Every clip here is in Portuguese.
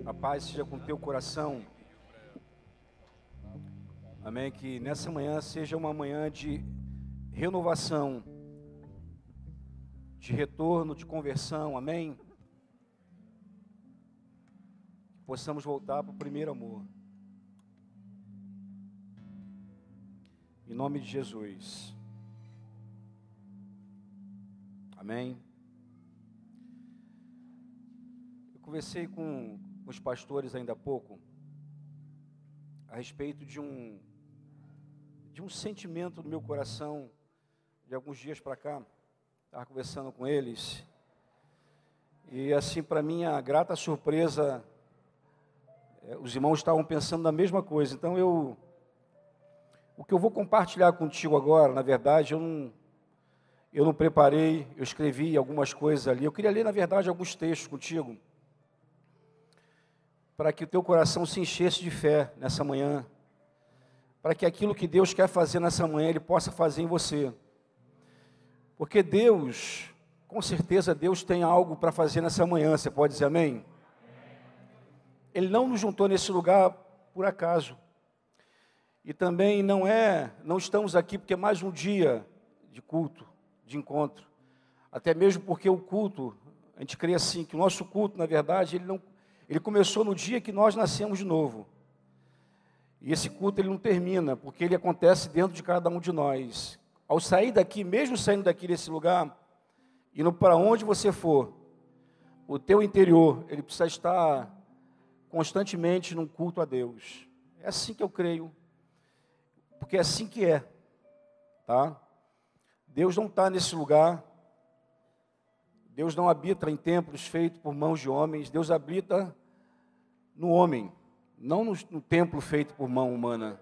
A paz seja com o teu coração. Amém. Que nessa manhã seja uma manhã de renovação, de retorno, de conversão. Amém. Que possamos voltar para o primeiro amor. Em nome de Jesus. Amém. Eu conversei com os pastores ainda há pouco a respeito de um sentimento no meu coração de alguns dias para cá. Estava conversando com eles e assim, para minha grata surpresa, os irmãos estavam pensando na mesma coisa. Então o que eu vou compartilhar contigo agora, na verdade, eu não preparei, eu escrevi algumas coisas ali. Eu queria ler, na verdade, alguns textos contigo, para que o teu coração se enchesse de fé nessa manhã, para que aquilo que Deus quer fazer nessa manhã, Ele possa fazer em você. Porque Deus, com certeza Deus tem algo para fazer nessa manhã, você pode dizer amém? Ele não nos juntou nesse lugar por acaso. E também não estamos aqui porque é mais um dia de culto, de encontro. Até mesmo porque o culto, a gente crê assim, que o nosso culto, na verdade, ele começou no dia que nós nascemos de novo. E esse culto ele não termina, porque ele acontece dentro de cada um de nós. Ao sair daqui, mesmo saindo daqui desse lugar, indo para onde você for, o teu interior, ele precisa estar constantemente num culto a Deus. É assim que eu creio, porque é assim que é, tá? Deus não está nesse lugar, Deus não habita em templos feitos por mãos de homens, Deus habita no homem, não no templo feito por mão humana.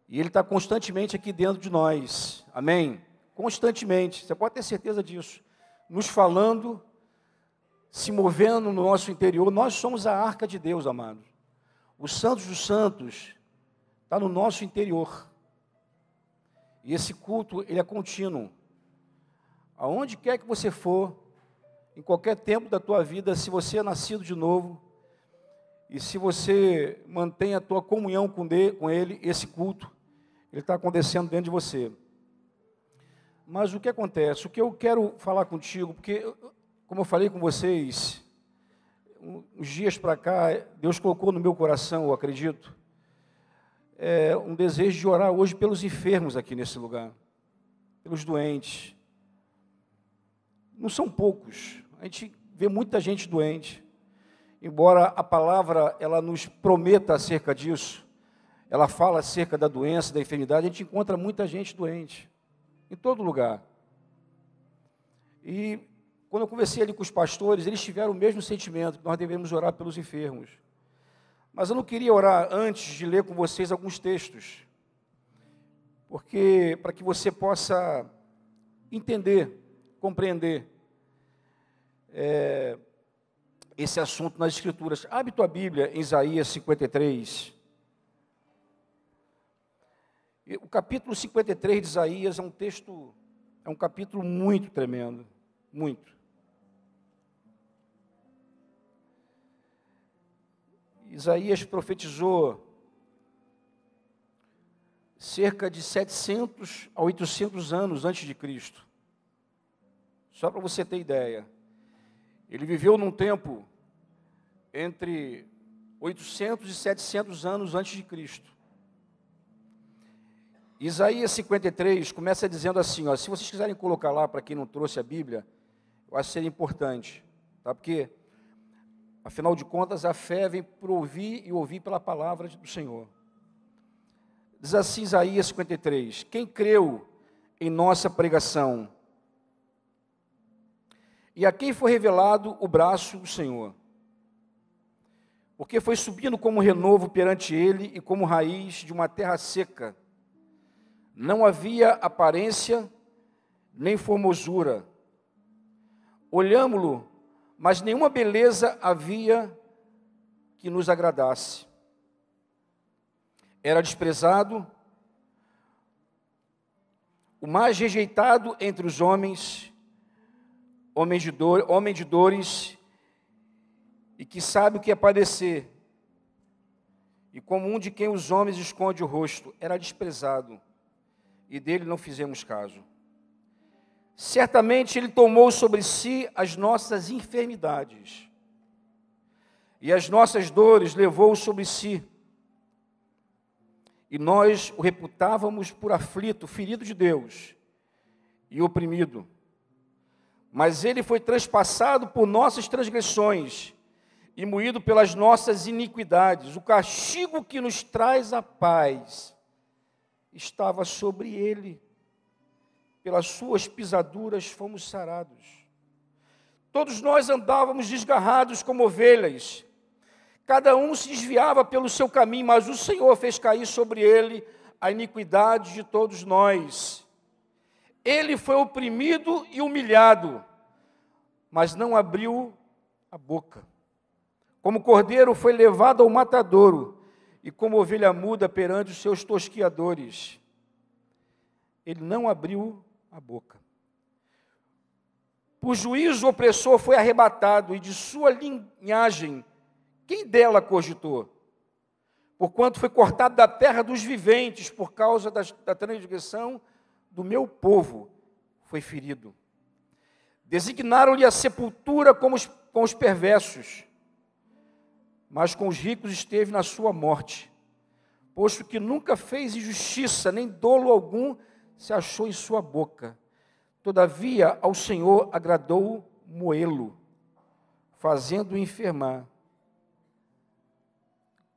E Ele está constantemente aqui dentro de nós, amém? Constantemente, você pode ter certeza disso, nos falando, se movendo no nosso interior. Nós somos a arca de Deus, amados. Os santos dos santos está no nosso interior. E esse culto, ele é contínuo. Aonde quer que você for, em qualquer tempo da tua vida, se você é nascido de novo, e se você mantém a tua comunhão com Ele, esse culto, ele está acontecendo dentro de você. Mas o que acontece? O que eu quero falar contigo, porque, como eu falei com vocês, uns dias para cá, Deus colocou no meu coração, eu acredito, um desejo de orar hoje pelos enfermos aqui nesse lugar, pelos doentes. Não são poucos, a gente vê muita gente doente, embora a palavra ela nos prometa acerca disso, ela fala acerca da doença, da enfermidade, a gente encontra muita gente doente, em todo lugar. E quando eu conversei ali com os pastores, eles tiveram o mesmo sentimento, que nós devemos orar pelos enfermos. Mas eu não queria orar antes de ler com vocês alguns textos, porque para que você possa entender, compreender esse assunto nas Escrituras. Abre tua Bíblia em Isaías 53. O capítulo 53 de Isaías é um capítulo muito tremendo, muito. Isaías profetizou cerca de 700 a 800 anos antes de Cristo. Só para você ter ideia. Ele viveu num tempo entre 800 e 700 anos antes de Cristo. Isaías 53 começa dizendo assim, ó, se vocês quiserem colocar lá, para quem não trouxe a Bíblia, eu acho que seria importante, tá? Porque, afinal de contas, a fé vem por ouvir e ouvir pela palavra do Senhor. Diz assim Isaías 53, quem creu em nossa pregação, e a quem foi revelado o braço do Senhor, porque foi subindo como renovo perante ele e como raiz de uma terra seca, não havia aparência nem formosura, olhámo-lo, mas nenhuma beleza havia que nos agradasse, era desprezado, o mais rejeitado entre os homens, homem de dores, e que sabe o que é padecer, e como um de quem os homens esconde o rosto, era desprezado, e dele não fizemos caso. Certamente ele tomou sobre si as nossas enfermidades, e as nossas dores levou sobre si, e nós o reputávamos por aflito, ferido de Deus e oprimido. Mas ele foi transpassado por nossas transgressões e moído pelas nossas iniquidades. O castigo que nos traz a paz estava sobre ele. Pelas suas pisaduras fomos sarados. Todos nós andávamos desgarrados como ovelhas. Cada um se desviava pelo seu caminho, mas o Senhor fez cair sobre ele a iniquidade de todos nós. Ele foi oprimido e humilhado, mas não abriu a boca. Como cordeiro foi levado ao matadouro, e como ovelha muda perante os seus tosquiadores. Ele não abriu a boca. Por juízo o opressor foi arrebatado, e de sua linhagem, quem dela cogitou? Porquanto foi cortado da terra dos viventes, por causa da transgressão do meu povo, foi ferido. Designaram-lhe a sepultura com os perversos, mas com os ricos esteve na sua morte, posto que nunca fez injustiça, nem dolo algum se achou em sua boca. Todavia, ao Senhor agradou moê-lo, fazendo-o enfermar.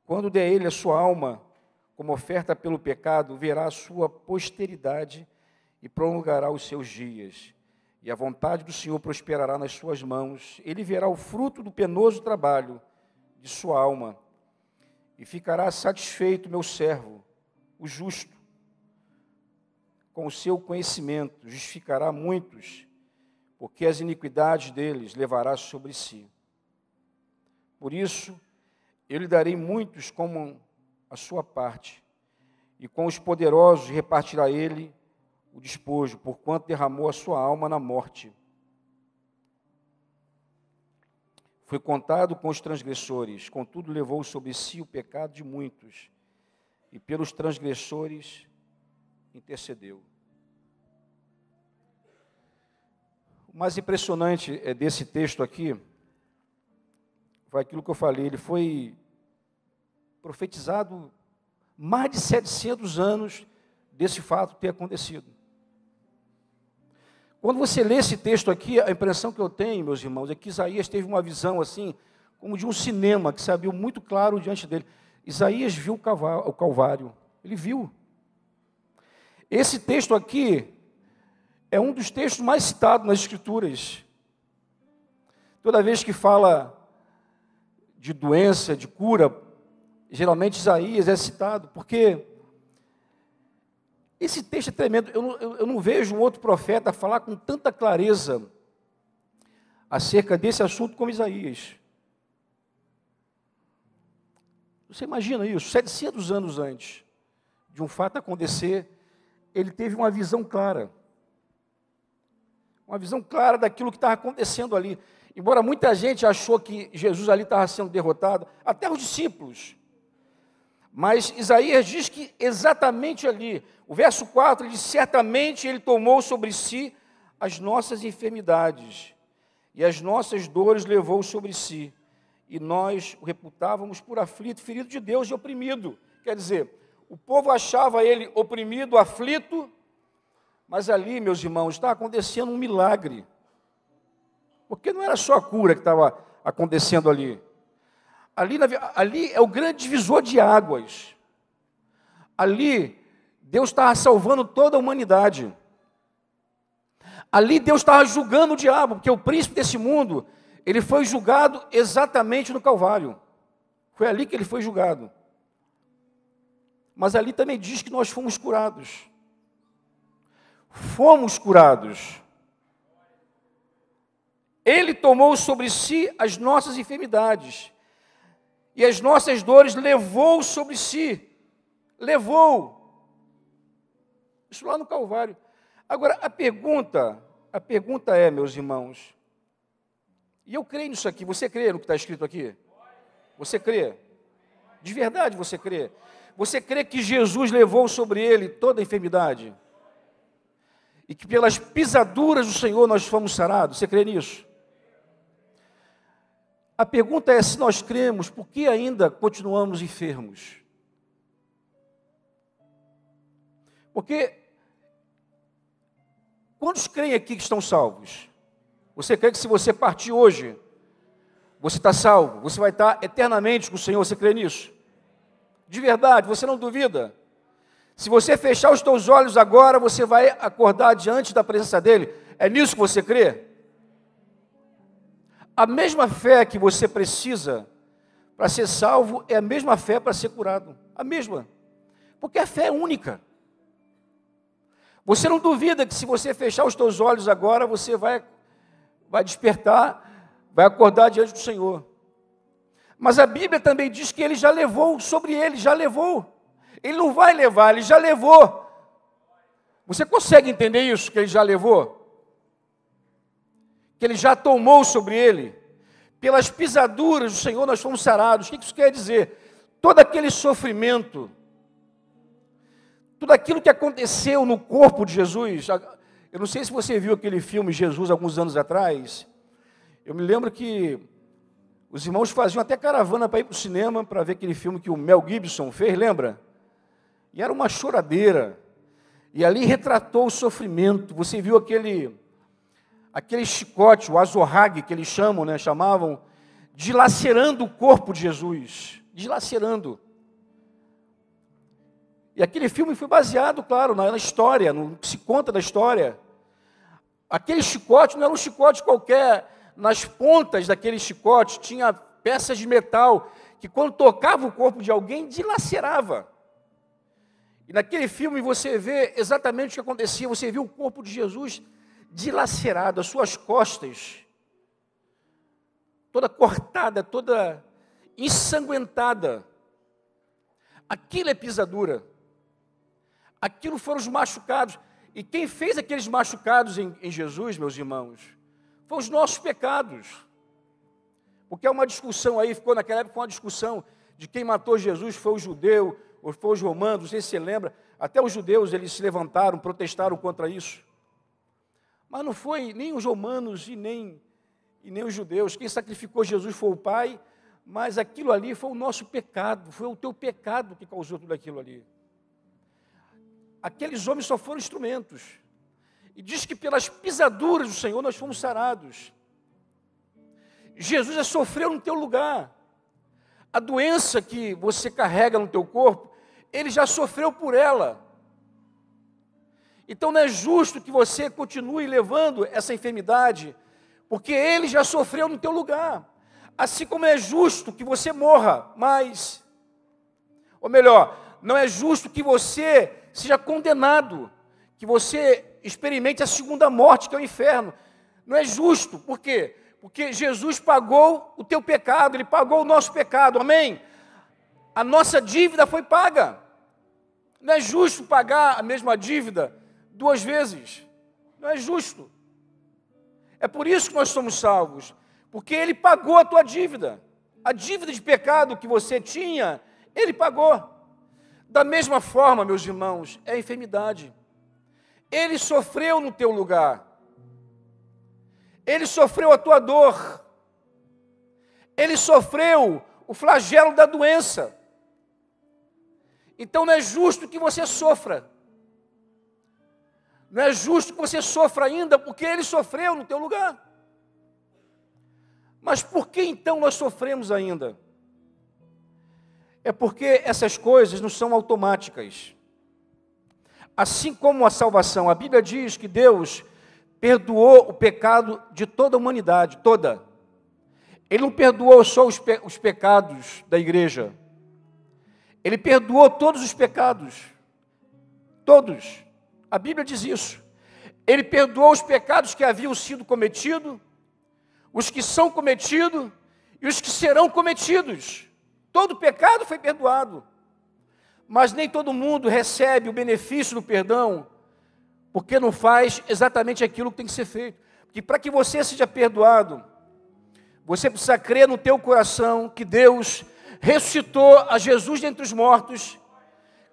Quando der ele a sua alma como oferta pelo pecado, verá a sua posteridade e prolongará os seus dias. E a vontade do Senhor prosperará nas suas mãos. Ele verá o fruto do penoso trabalho de sua alma. E ficará satisfeito, meu servo, o justo. Com o seu conhecimento justificará muitos, porque as iniquidades deles levará sobre si. Por isso, eu lhe darei muitos como a sua parte, e com os poderosos repartirá ele o despojo, porquanto derramou a sua alma na morte. Foi contado com os transgressores, contudo levou sobre si o pecado de muitos, e pelos transgressores intercedeu. O mais impressionante desse texto aqui foi aquilo que eu falei. Ele foi profetizado mais de 700 anos desse fato ter acontecido. Quando você lê esse texto aqui, a impressão que eu tenho, meus irmãos, é que Isaías teve uma visão assim, como de um cinema, que se abriu muito claro diante dele. Isaías viu o Calvário, ele viu. Esse texto aqui é um dos textos mais citados nas Escrituras. Toda vez que fala de doença, de cura, geralmente Isaías é citado, porque esse texto é tremendo. Eu não vejo um outro profeta falar com tanta clareza acerca desse assunto como Isaías. Você imagina isso, 700 anos antes de um fato acontecer, ele teve uma visão clara. Uma visão clara daquilo que estava acontecendo ali. Embora muita gente achou que Jesus ali estava sendo derrotado, até os discípulos. Mas Isaías diz que exatamente ali, o verso 4, ele diz: certamente ele tomou sobre si as nossas enfermidades, e as nossas dores levou sobre si, e nós o reputávamos por aflito, ferido de Deus e oprimido. Quer dizer, o povo achava ele oprimido, aflito, mas ali, meus irmãos, está acontecendo um milagre. Porque não era só a cura que estava acontecendo ali. Ali é o grande divisor de águas. Ali, Deus estava salvando toda a humanidade. Ali, Deus estava julgando o diabo, porque o príncipe desse mundo, ele foi julgado exatamente no Calvário. Foi ali que ele foi julgado. Mas ali também diz que nós fomos curados. Fomos curados. Ele tomou sobre si as nossas enfermidades, e as nossas dores levou sobre si. Levou. Isso lá no Calvário. Agora, a pergunta é, meus irmãos, E eu creio nisso aqui. Você crê no que está escrito aqui? Você crê? De verdade você crê? Você crê que Jesus levou sobre ele toda a enfermidade? E que pelas pisaduras do Senhor nós fomos sarados? Você crê nisso? A pergunta é, se nós cremos, por que ainda continuamos enfermos? Porque, quantos creem aqui que estão salvos? Você crê que se você partir hoje, você está salvo? Você vai estar eternamente com o Senhor? Você crê nisso? De verdade, você não duvida? Se você fechar os teus olhos agora, você vai acordar diante da presença dEle. É nisso que você crê? A mesma fé que você precisa para ser salvo é a mesma fé para ser curado. A mesma. Porque a fé é única. Você não duvida que se você fechar os teus olhos agora, você vai despertar, vai acordar diante do Senhor. Mas a Bíblia também diz que Ele já levou sobre Ele, já levou. Ele não vai levar, Ele já levou. Você consegue entender isso, que Ele já levou? Que Ele já tomou sobre Ele? Pelas pisaduras do Senhor nós fomos sarados. O que isso quer dizer? Todo aquele sofrimento, tudo aquilo que aconteceu no corpo de Jesus. Eu não sei se você viu aquele filme Jesus alguns anos atrás. Eu me lembro que os irmãos faziam até caravana para ir para o cinema, para ver aquele filme que o Mel Gibson fez, lembra? E era uma choradeira. E ali retratou o sofrimento. Você viu aquele chicote, o azorrague que eles chamavam, dilacerando o corpo de Jesus. Dilacerando. E aquele filme foi baseado, claro, na história, no que se conta da história. Aquele chicote não era um chicote qualquer. Nas pontas daquele chicote tinha peças de metal que, quando tocava o corpo de alguém, dilacerava. E naquele filme você vê exatamente o que acontecia. Você viu o corpo de Jesus dilacerado, as suas costas toda cortada, toda ensanguentada. Aquilo é pisadura. Aquilo foram os machucados. E quem fez aqueles machucados em Jesus, meus irmãos, foram os nossos pecados. Porque é uma discussão aí, naquela época uma discussão de quem matou Jesus, foi o judeu ou foi os romanos, não sei se você lembra. Até os judeus, eles se levantaram, protestaram contra isso. Mas não foi nem os romanos e nem os judeus. Quem sacrificou Jesus foi o Pai, mas aquilo ali foi o nosso pecado, foi o teu pecado que causou tudo aquilo ali. Aqueles homens só foram instrumentos. E diz que pelas pisaduras do Senhor nós fomos sarados. Jesus já sofreu no teu lugar. A doença que você carrega no teu corpo, Ele já sofreu por ela. Então não é justo que você continue levando essa enfermidade, porque Ele já sofreu no teu lugar. Assim como é justo que você morra, mas, ou melhor, não é justo que você seja condenado, que você experimente a segunda morte, que é o inferno. Não é justo, por quê? Porque Jesus pagou o teu pecado, Ele pagou o nosso pecado, amém? A nossa dívida foi paga. Não é justo pagar a mesma dívida 2 vezes. Não é justo. É por isso que nós somos salvos, porque Ele pagou a tua dívida. A dívida de pecado que você tinha, Ele pagou. Da mesma forma, meus irmãos, é a enfermidade. Ele sofreu no teu lugar. Ele sofreu a tua dor. Ele sofreu o flagelo da doença. Então não é justo que você sofra. Não é justo que você sofra ainda, porque Ele sofreu no teu lugar. Mas por que então nós sofremos ainda? É porque essas coisas não são automáticas. Assim como a salvação, a Bíblia diz que Deus perdoou o pecado de toda a humanidade, toda. Ele não perdoou só os pecados da igreja. Ele perdoou todos os pecados. Todos. A Bíblia diz isso. Ele perdoou os pecados que haviam sido cometidos, os que são cometidos e os que serão cometidos. Todo pecado foi perdoado. Mas nem todo mundo recebe o benefício do perdão, porque não faz exatamente aquilo que tem que ser feito. Porque para que você seja perdoado, Você precisa crer no teu coração que Deus ressuscitou a Jesus dentre os mortos,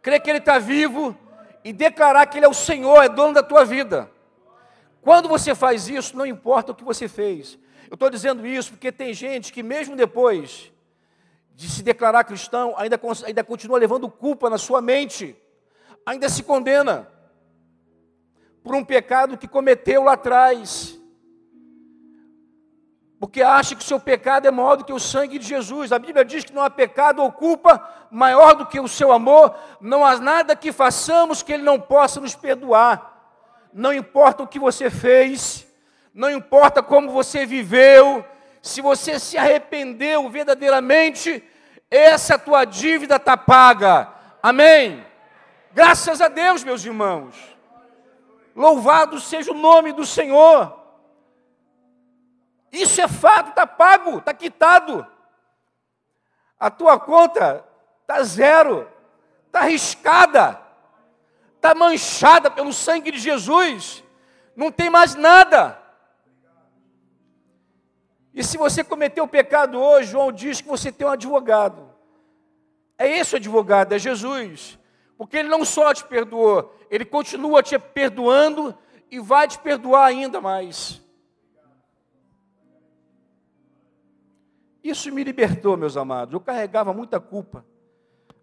crer que Ele está vivo e declarar que Ele é o Senhor, é dono da tua vida. Quando você faz isso, não importa o que você fez. Eu estou dizendo isso porque tem gente que mesmo depois de se declarar cristão, ainda continua levando culpa na sua mente, ainda se condena por um pecado que cometeu lá atrás, porque acha que o seu pecado é maior do que o sangue de Jesus. A Bíblia diz que não há pecado ou culpa maior do que o seu amor, não há nada que façamos que Ele não possa nos perdoar. Não importa o que você fez, não importa como você viveu, se você se arrependeu verdadeiramente, essa tua dívida está paga. Amém? Graças a Deus, meus irmãos. Louvado seja o nome do Senhor. Isso é fato, está pago, está quitado. A tua conta está zero, está riscada, está manchada pelo sangue de Jesus. Não tem mais nada. E se você cometeu pecado hoje, João diz que você tem um advogado. É esse o advogado, é Jesus. Porque Ele não só te perdoou, Ele continua te perdoando e vai te perdoar ainda mais. Isso me libertou, meus amados. Eu carregava muita culpa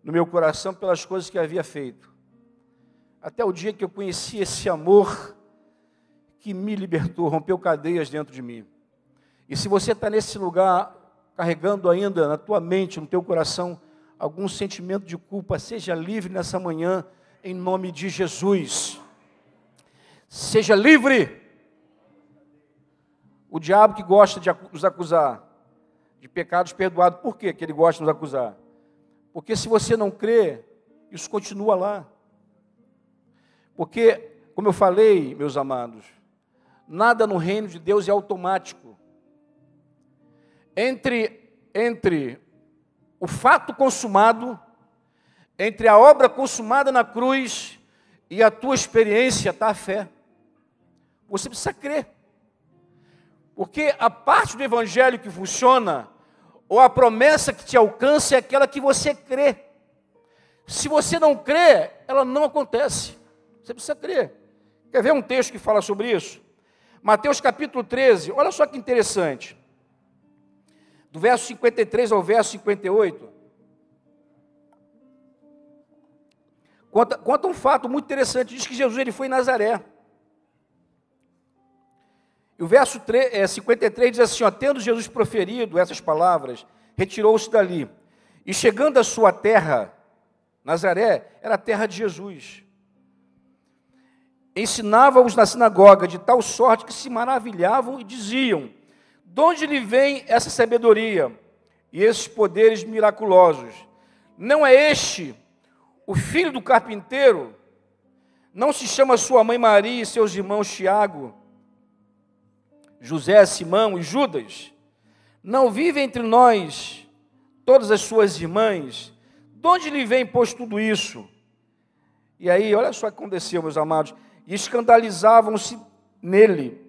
no meu coração pelas coisas que havia feito. Até o dia que eu conheci esse amor que me libertou, rompeu cadeias dentro de mim. E se você está nesse lugar, carregando ainda na tua mente, no teu coração, algum sentimento de culpa, seja livre nessa manhã, em nome de Jesus. Seja livre. O diabo que gosta de nos acusar de pecados perdoados, por quê que ele gosta de nos acusar? Porque se você não crê, isso continua lá. Porque, como eu falei, meus amados, nada no reino de Deus é automático. Entre o fato consumado, entre a obra consumada na cruz e a tua experiência, está a fé. Você precisa crer. Porque a parte do evangelho que funciona, ou a promessa que te alcança, é aquela que você crê. Se você não crê, ela não acontece. Você precisa crer. Quer ver um texto que fala sobre isso? Mateus capítulo 13, olha só que interessante. Do verso 53 ao verso 58. Conta um fato muito interessante. Diz que Jesus ele foi em Nazaré. E o verso 53 diz assim, ó, tendo Jesus proferido essas palavras, retirou-se dali. E chegando à sua terra, Nazaré, era a terra de Jesus. Ensinava-os na sinagoga, de tal sorte que se maravilhavam e diziam, de onde lhe vem essa sabedoria e esses poderes miraculosos? Não é este o filho do carpinteiro? Não se chama sua mãe Maria e seus irmãos Tiago, José, Simão e Judas? Não vive entre nós todas as suas irmãs? De onde lhe vem, pois, tudo isso? E aí, olha só o que aconteceu, meus amados. E escandalizavam-se nele.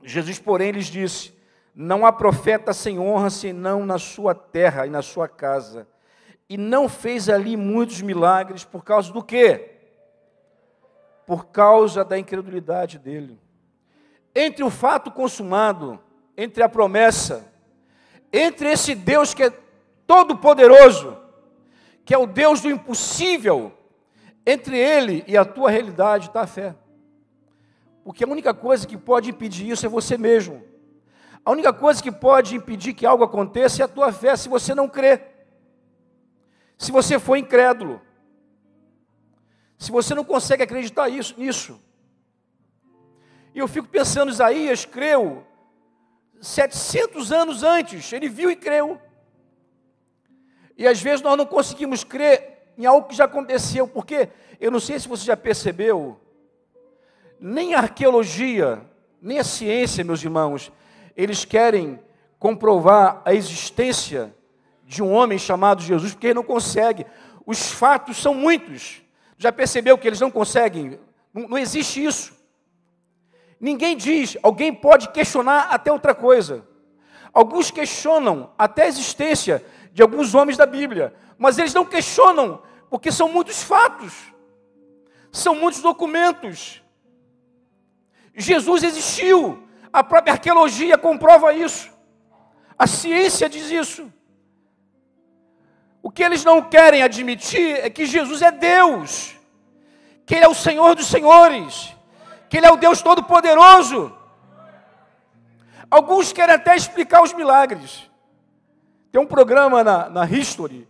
Jesus, porém, lhes disse, não há profeta sem honra, senão na sua terra e na sua casa. E não fez ali muitos milagres, por causa do quê? Por causa da incredulidade dele. Entre o fato consumado, entre a promessa, entre esse Deus que é todo-poderoso, que é o Deus do impossível, entre ele e a tua realidade está a fé. Porque a única coisa que pode impedir isso é você mesmo. A única coisa que pode impedir que algo aconteça é a tua fé, se você não crê. Se você for incrédulo. Se você não consegue acreditar nisso. E eu fico pensando, Isaías creu 700 anos antes, ele viu e creu. E às vezes nós não conseguimos crer em algo que já aconteceu, porque eu não sei se você já percebeu, nem a arqueologia, nem a ciência, meus irmãos, eles querem comprovar a existência de um homem chamado Jesus, porque ele não consegue. Os fatos são muitos. Já percebeu que eles não conseguem? Não existe isso. Ninguém diz, alguém pode questionar até outra coisa. Alguns questionam até a existência de alguns homens da Bíblia, mas eles não questionam, porque são muitos fatos, são muitos documentos. Jesus existiu, a própria arqueologia comprova isso, a ciência diz isso. O que eles não querem admitir é que Jesus é Deus, que Ele é o Senhor dos senhores, que Ele é o Deus Todo-Poderoso. Alguns querem até explicar os milagres. Tem um programa na History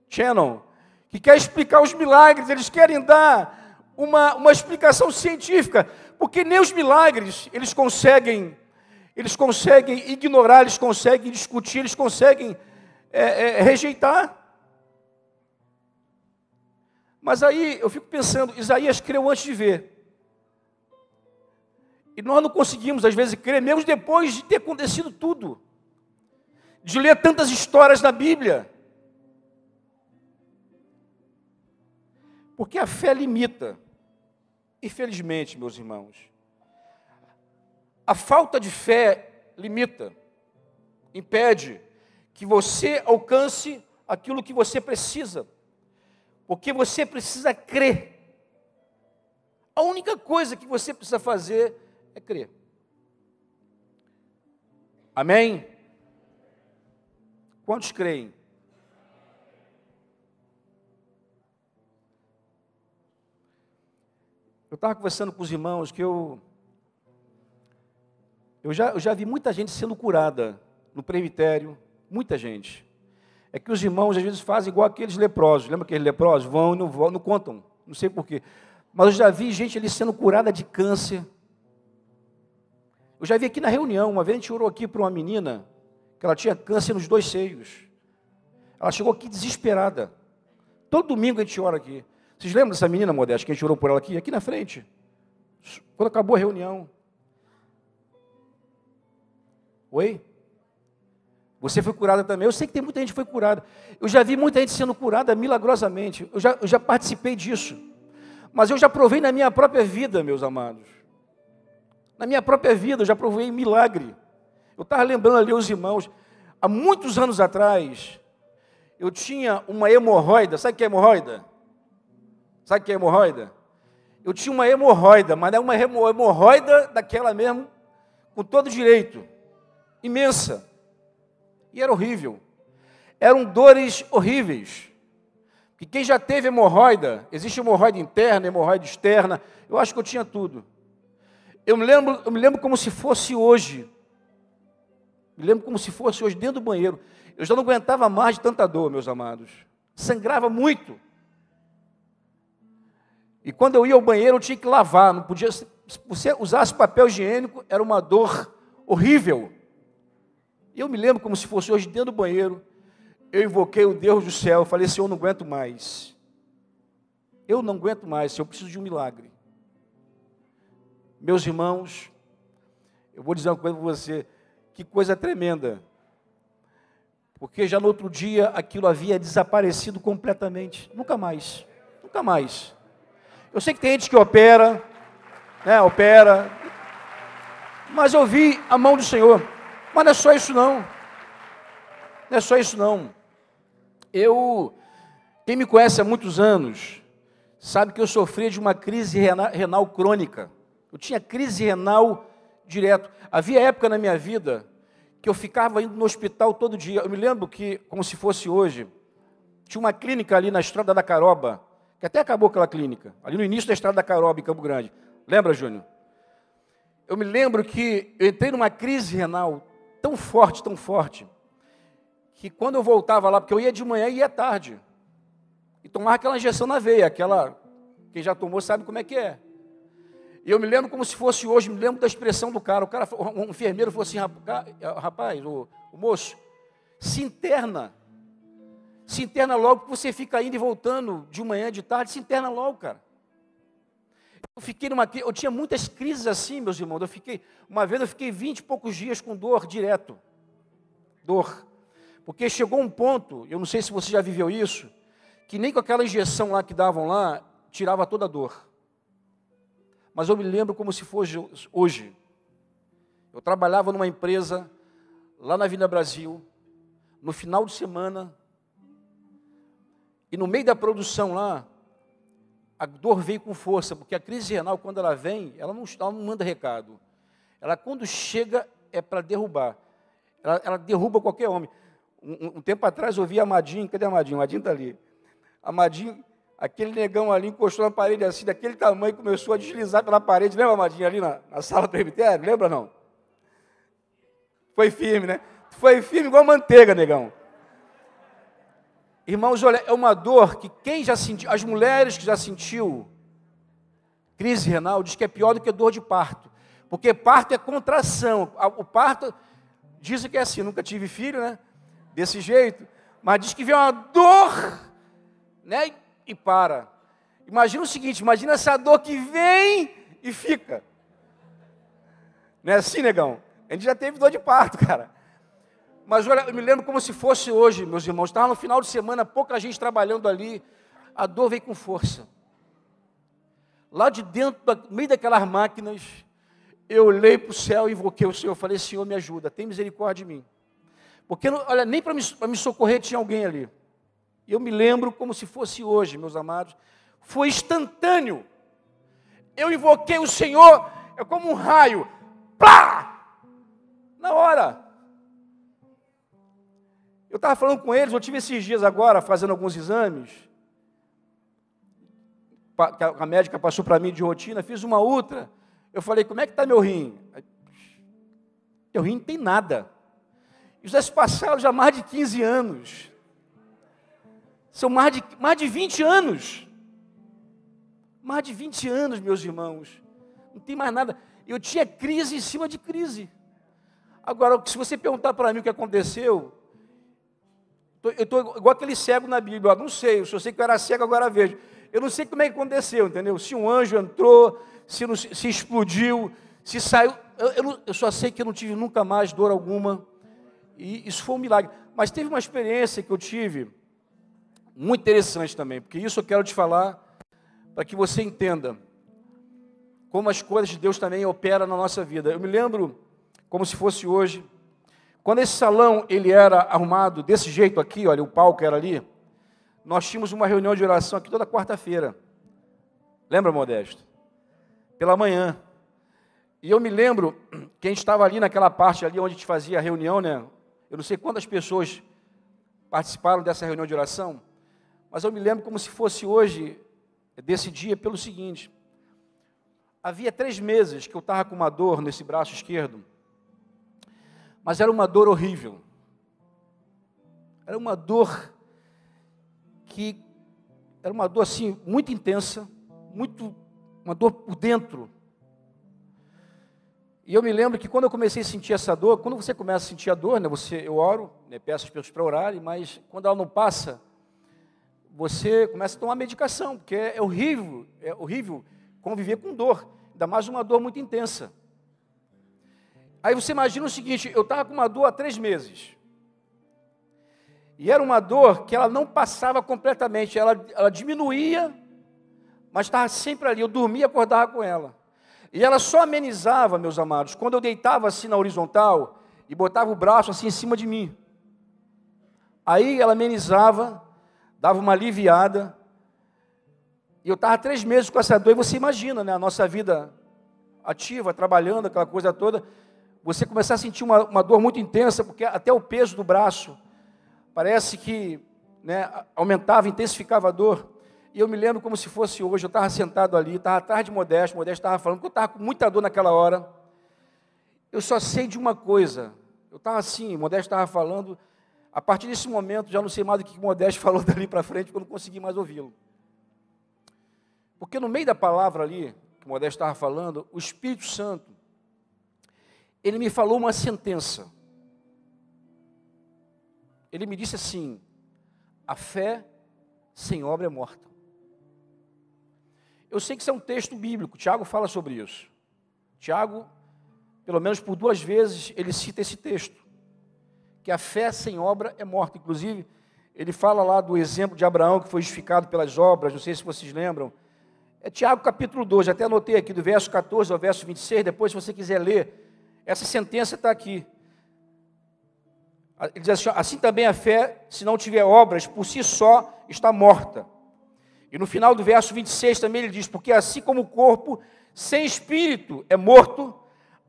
Channel que quer explicar os milagres, eles querem dar uma explicação científica, porque nem os milagres eles conseguem ignorar, eles conseguem discutir, eles conseguem rejeitar. Mas aí eu fico pensando, Isaías creu antes de ver. E nós não conseguimos, às vezes, crer, mesmo depois de ter acontecido tudo. De ler tantas histórias na Bíblia. Porque a fé limita. Infelizmente, meus irmãos. A falta de fé limita. Impede que você alcance aquilo que você precisa. Porque você precisa crer. A única coisa que você precisa fazer é crer. Amém? Quantos creem? Eu estava conversando com os irmãos que eu já vi muita gente sendo curada no presbitério, muita gente. É que os irmãos às vezes fazem igual aqueles leprosos. Lembra aqueles leprosos? Vão e não vão, não contam, não sei porquê. Mas eu já vi gente ali sendo curada de câncer. Eu já vi aqui na reunião, uma vez a gente orou aqui para uma menina, que ela tinha câncer nos 2 seios. Ela chegou aqui desesperada. Todo domingo a gente ora aqui. Vocês lembram dessa menina, Modesta, que a gente orou por ela aqui? Aqui na frente. Quando acabou a reunião. Oi? Você foi curada também? Eu sei que tem muita gente que foi curada. Eu já vi muita gente sendo curada milagrosamente. Eu já participei disso. Mas eu já provei na minha própria vida, meus amados. Na minha própria vida, eu já provei milagre. Eu estava lembrando ali os irmãos. Há muitos anos atrás, eu tinha uma hemorroida. Sabe o que é hemorroida? Sabe o que é hemorroida? Eu tinha uma hemorroida, mas é uma hemorroida daquela mesmo, com todo direito. Imensa. E era horrível. Eram dores horríveis. Porque quem já teve hemorroida, existe hemorroida interna, hemorroida externa, eu acho que eu tinha tudo. Eu me lembro como se fosse hoje. Me lembro como se fosse hoje, dentro do banheiro. Eu já não aguentava mais de tanta dor, meus amados. Sangrava muito. E quando eu ia ao banheiro, eu tinha que lavar. Não podia, se você usasse papel higiênico, era uma dor horrível. E eu me lembro como se fosse hoje, dentro do banheiro, eu invoquei o Deus do céu, falei, Senhor, eu não aguento mais. Eu não aguento mais, Senhor, eu preciso de um milagre. Meus irmãos, eu vou dizer uma coisa para você, que coisa tremenda. Porque já no outro dia, aquilo havia desaparecido completamente. Nunca mais, nunca mais. Eu sei que tem gente que opera, mas eu vi a mão do Senhor. Mas não é só isso não. Não é só isso não. Quem me conhece há muitos anos, sabe que eu sofria de uma crise renal crônica. Eu tinha crise renal direto. Havia época na minha vida que eu ficava indo no hospital todo dia. Eu me lembro que, como se fosse hoje, tinha uma clínica ali na Estrada da Caroba, que até acabou aquela clínica, ali no início da Estrada da Caroba, em Campo Grande. Lembra, Júnior? Eu me lembro que eu entrei numa crise renal tão forte, que quando eu voltava lá, porque eu ia de manhã e ia tarde, e tomava aquela injeção na veia, quem já tomou sabe como é que é. E eu me lembro como se fosse hoje, me lembro da expressão do cara, um enfermeiro falou assim, rapaz, o moço, se interna logo, que você fica indo e voltando de manhã, de tarde, se interna logo, cara. Eu tinha muitas crises assim, meus irmãos, uma vez eu fiquei 20 e poucos dias com dor direto, porque chegou um ponto, eu não sei se você já viveu isso, que nem com aquela injeção lá que davam lá, tirava toda a dor. Mas eu me lembro como se fosse hoje. Eu trabalhava numa empresa lá na Avenida Brasil, no final de semana, e no meio da produção lá, a dor veio com força, porque a crise renal, quando ela vem, ela não manda recado. Ela, quando chega, é para derrubar. Ela derruba qualquer homem. Um tempo atrás, eu vi Amadinho, cadê Amadinho? Amadinho está ali. Amadinho, aquele negão ali, encostou na parede assim, daquele tamanho, começou a deslizar pela parede. Lembra, Amadinho, ali na sala do presbitério? Lembra, não? Foi firme, né? Foi firme igual manteiga, negão. Irmãos, olha, é uma dor que quem já sentiu, as mulheres que já sentiu crise renal, diz que é pior do que dor de parto. Porque parto é contração. O parto, dizem que é assim, nunca tive filho, né? Desse jeito. Mas diz que vem uma dor, né? E para. Imagina o seguinte, imagina essa dor que vem e fica. Não é assim, negão? A gente já teve dor de parto, cara. Mas olha, eu me lembro como se fosse hoje, meus irmãos. Estava no final de semana, pouca gente trabalhando ali. A dor veio com força. Lá de dentro, no meio daquelas máquinas, eu olhei para o céu e invoquei o Senhor. Falei, Senhor, me ajuda, tem misericórdia de mim. Porque, olha, nem para me socorrer tinha alguém ali. E eu me lembro como se fosse hoje, meus amados. Foi instantâneo. Eu invoquei o Senhor, é como um raio. Plá! Na hora. Eu estava falando com eles, eu tive esses dias agora, fazendo alguns exames. A médica passou para mim de rotina, fiz uma ultra. Eu falei, como é que está meu rim? Teu rim não tem nada. Isso já se passaram já mais de 15 anos. São mais de 20 anos. Mais de 20 anos, meus irmãos. Não tem mais nada. Eu tinha crise em cima de crise. Agora, se você perguntar para mim o que aconteceu, eu estou igual aquele cego na Bíblia. Eu não sei, eu só sei que eu era cego, agora vejo. Eu não sei como é que aconteceu, entendeu? Se um anjo entrou, se explodiu, se saiu. Eu só sei que eu não tive nunca mais dor alguma. E isso foi um milagre. Mas teve uma experiência que eu tive, muito interessante também, porque isso eu quero te falar, para que você entenda como as coisas de Deus também operam na nossa vida. Eu me lembro, como se fosse hoje, quando esse salão ele era arrumado desse jeito aqui, olha, o palco era ali, nós tínhamos uma reunião de oração aqui toda quarta-feira. Lembra, Modesto? Pela manhã. E eu me lembro que a gente estava ali naquela parte ali onde a gente fazia a reunião, né? Eu não sei quantas pessoas participaram dessa reunião de oração, mas eu me lembro como se fosse hoje, desse dia, pelo seguinte. Havia 3 meses que eu estava com uma dor nesse braço esquerdo, mas era uma dor horrível. Era uma dor assim, muito intensa, uma dor por dentro. E eu me lembro que quando eu comecei a sentir essa dor, quando você começa a sentir a dor, né, eu oro, né, peço as pessoas para orarem, mas quando ela não passa, você começa a tomar medicação, porque é horrível conviver com dor, ainda mais uma dor muito intensa. Aí você imagina o seguinte, eu estava com uma dor há 3 meses, e era uma dor que ela não passava completamente, ela diminuía, mas estava sempre ali, eu dormia e acordava com ela. E ela só amenizava, meus amados, quando eu deitava assim na horizontal e botava o braço assim em cima de mim. Aí ela amenizava, dava uma aliviada. E eu estava 3 meses com essa dor, e você imagina, né, a nossa vida ativa, trabalhando, aquela coisa toda, você começar a sentir uma dor muito intensa, porque até o peso do braço parece que, né, aumentava, intensificava a dor. E eu me lembro como se fosse hoje, eu estava sentado ali, estava atrás de Modesto estava falando, porque eu estava com muita dor naquela hora. Eu só sei de uma coisa, eu estava assim, Modesto estava falando, a partir desse momento, já não sei mais do que Modesto falou dali para frente, porque eu não consegui mais ouvi-lo. Porque no meio da palavra ali, que Modesto estava falando, o Espírito Santo, ele me falou uma sentença. Ele me disse assim, a fé sem obra é morta. Eu sei que isso é um texto bíblico, Tiago fala sobre isso. Tiago, pelo menos por 2 vezes, ele cita esse texto, que a fé sem obra é morta. Inclusive, ele fala lá do exemplo de Abraão, que foi justificado pelas obras, não sei se vocês lembram. É Tiago capítulo 2, até anotei aqui, do verso 14 ao verso 26, depois se você quiser ler, essa sentença está aqui. Ele diz assim, assim também a fé, se não tiver obras, por si só está morta. E no final do verso 26 também ele diz, porque assim como o corpo sem espírito é morto,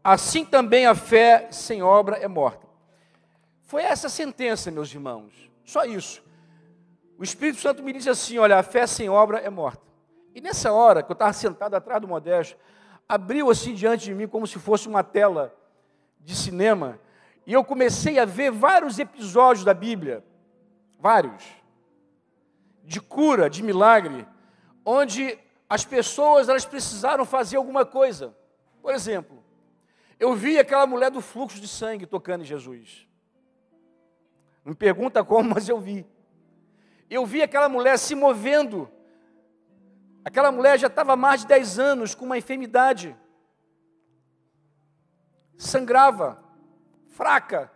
assim também a fé sem obra é morta. Foi essa a sentença, meus irmãos, só isso. O Espírito Santo me disse assim, olha, a fé sem obra é morta. E nessa hora, que eu estava sentado atrás do Modesto, abriu assim diante de mim, como se fosse uma tela de cinema, e eu comecei a ver vários episódios da Bíblia, vários, de cura, de milagre, onde as pessoas elas precisaram fazer alguma coisa. Por exemplo, eu vi aquela mulher do fluxo de sangue tocando em Jesus. Não me pergunta como, mas eu vi. Eu vi aquela mulher se movendo. Aquela mulher já estava há mais de 10 anos com uma enfermidade. Sangrava, fraca.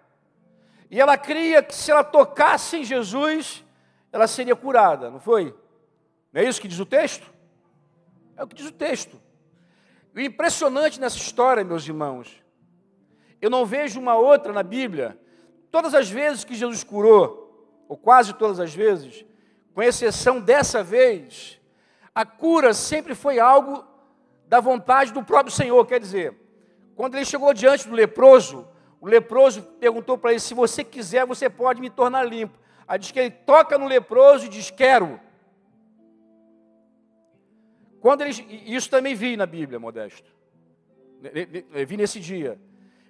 E ela cria que se ela tocasse em Jesus, ela seria curada, não foi? Não é isso que diz o texto? É o que diz o texto. E o impressionante nessa história, meus irmãos, eu não vejo uma outra na Bíblia. Todas as vezes que Jesus curou, ou quase todas as vezes, com exceção dessa vez, a cura sempre foi algo da vontade do próprio Senhor. Quer dizer, quando ele chegou diante do leproso, o leproso perguntou para ele, se você quiser, você pode me tornar limpo. Aí diz que ele toca no leproso e diz, quero. Isso também vi na Bíblia, Modesto. Vi nesse dia.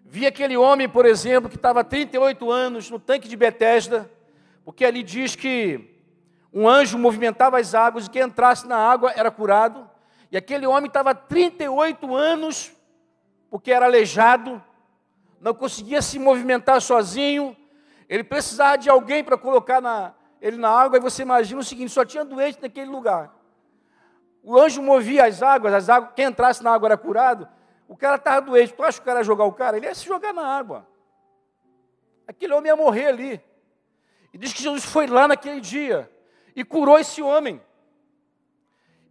Vi aquele homem, por exemplo, que estava há 38 anos no tanque de Betesda, porque ali diz que um anjo movimentava as águas e quem entrasse na água era curado. E aquele homem estava há 38 anos, porque era aleijado, não conseguia se movimentar sozinho, ele precisava de alguém para colocar ele na água, e você imagina o seguinte, só tinha doente naquele lugar. O anjo movia as águas, quem entrasse na água era curado, o cara estava doente, tu acha que o cara ia jogar o cara? Ele ia se jogar na água. Aquele homem ia morrer ali. E diz que Jesus foi lá naquele dia e curou esse homem.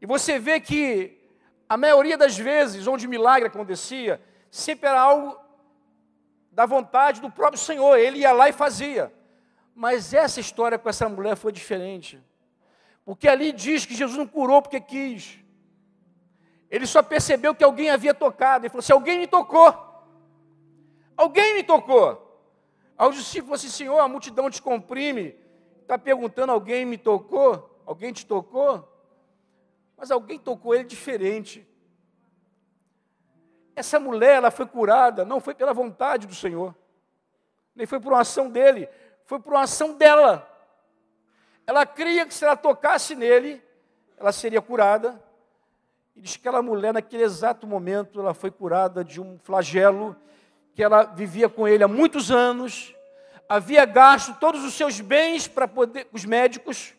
E você vê que a maioria das vezes onde o milagre acontecia, sempre era algo da vontade do próprio Senhor, ele ia lá e fazia. Mas essa história com essa mulher foi diferente. Porque ali diz que Jesus não curou porque quis. Ele só percebeu que alguém havia tocado. Ele falou assim, alguém me tocou. Alguém me tocou. Aí os discípulos assim, Senhor, a multidão te comprime. Está perguntando, alguém me tocou? Alguém te tocou? Mas alguém tocou ele diferente. Essa mulher, ela foi curada, não foi pela vontade do Senhor. Nem foi por uma ação dele, foi por uma ação dela. Ela cria que se ela tocasse nele, ela seria curada. E diz que aquela mulher, naquele exato momento, ela foi curada de um flagelo, que ela vivia com ele há muitos anos, havia gasto todos os seus bens para poder, os médicos,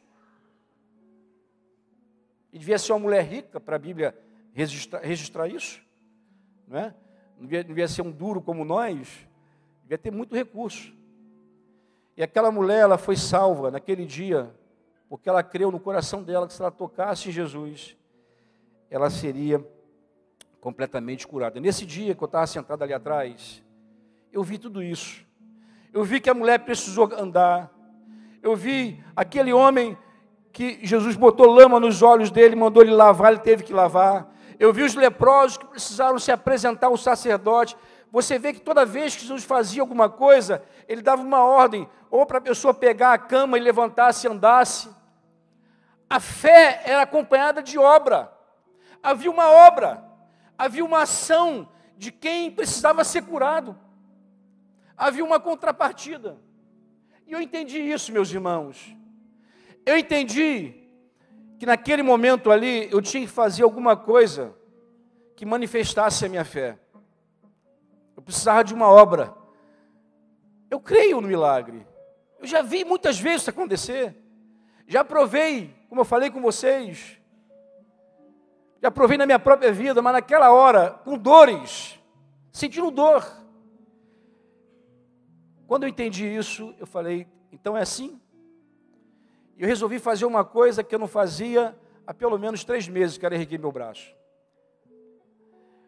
e devia ser uma mulher rica para a Bíblia registrar isso, não é? Não devia ser um duro como nós, devia ter muito recurso. E aquela mulher, ela foi salva naquele dia, porque ela creu no coração dela que se ela tocasse em Jesus, ela seria completamente curada. Nesse dia que eu estava sentado ali atrás, eu vi tudo isso. Eu vi que a mulher precisou andar. Eu vi aquele homem que Jesus botou lama nos olhos dele, mandou ele lavar, ele teve que lavar. Eu vi os leprosos que precisaram se apresentar ao sacerdote. Você vê que toda vez que Jesus fazia alguma coisa, ele dava uma ordem, ou para a pessoa pegar a cama e levantasse e andasse. A fé era acompanhada de obra. Havia uma obra, havia uma ação de quem precisava ser curado. Havia uma contrapartida. E eu entendi isso, meus irmãos. Eu entendi que naquele momento ali, eu tinha que fazer alguma coisa que manifestasse a minha fé. Eu precisava de uma obra. Eu creio no milagre. Eu já vi muitas vezes isso acontecer. Já provei, como eu falei com vocês, já provei na minha própria vida, mas naquela hora, com dores, sentindo dor. Quando eu entendi isso, eu falei, então é assim? E eu resolvi fazer uma coisa que eu não fazia há pelo menos 3 meses, que era erguer meu braço.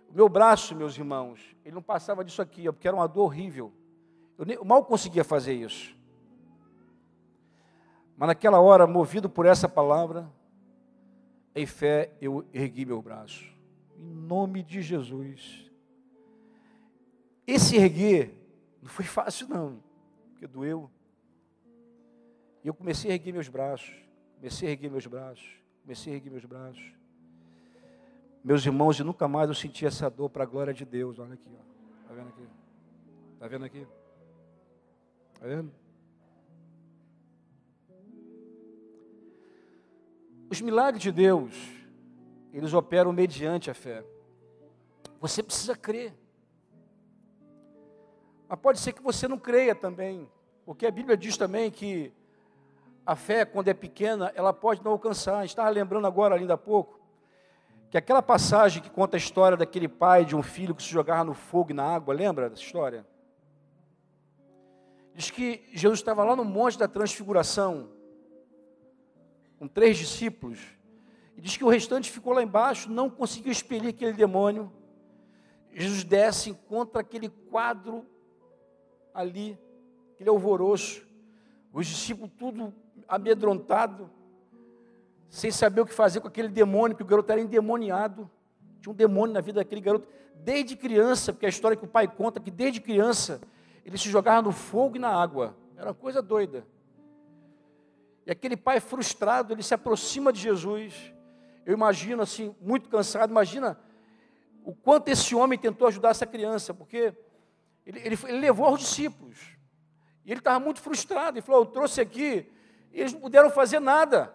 O meu braço, meus irmãos, ele não passava disso aqui, porque era uma dor horrível. Eu mal conseguia fazer isso. Mas naquela hora, movido por essa palavra, em fé eu ergui meu braço. Em nome de Jesus. Esse erguer não foi fácil não, porque doeu. E eu comecei a erguer meus braços, comecei a erguer meus braços, comecei a erguer meus braços. Meus irmãos, e nunca mais eu senti essa dor para a glória de Deus. Olha aqui, ó. Está vendo aqui? Está vendo aqui? Está vendo? Os milagres de Deus, eles operam mediante a fé. Você precisa crer. Mas pode ser que você não creia também, porque a Bíblia diz também que a fé, quando é pequena, ela pode não alcançar. A gente estava lembrando agora, ainda há pouco, que aquela passagem que conta a história daquele pai de um filho que se jogava no fogo e na água, lembra dessa história? Diz que Jesus estava lá no Monte da Transfiguração, com 3 discípulos, e diz que o restante ficou lá embaixo, não conseguiu expelir aquele demônio. Jesus desce, encontra aquele quadro ali, aquele alvoroço, os discípulos tudo amedrontado, sem saber o que fazer com aquele demônio, porque o garoto era endemoniado, tinha um demônio na vida daquele garoto, desde criança, porque a história que o pai conta, que desde criança, ele se jogava no fogo e na água, era uma coisa doida. E aquele pai frustrado, ele se aproxima de Jesus, eu imagino assim, muito cansado, imagina o quanto esse homem tentou ajudar essa criança, porque ele levou aos discípulos, e ele estava muito frustrado, ele falou, eu trouxe aqui, e eles não puderam fazer nada.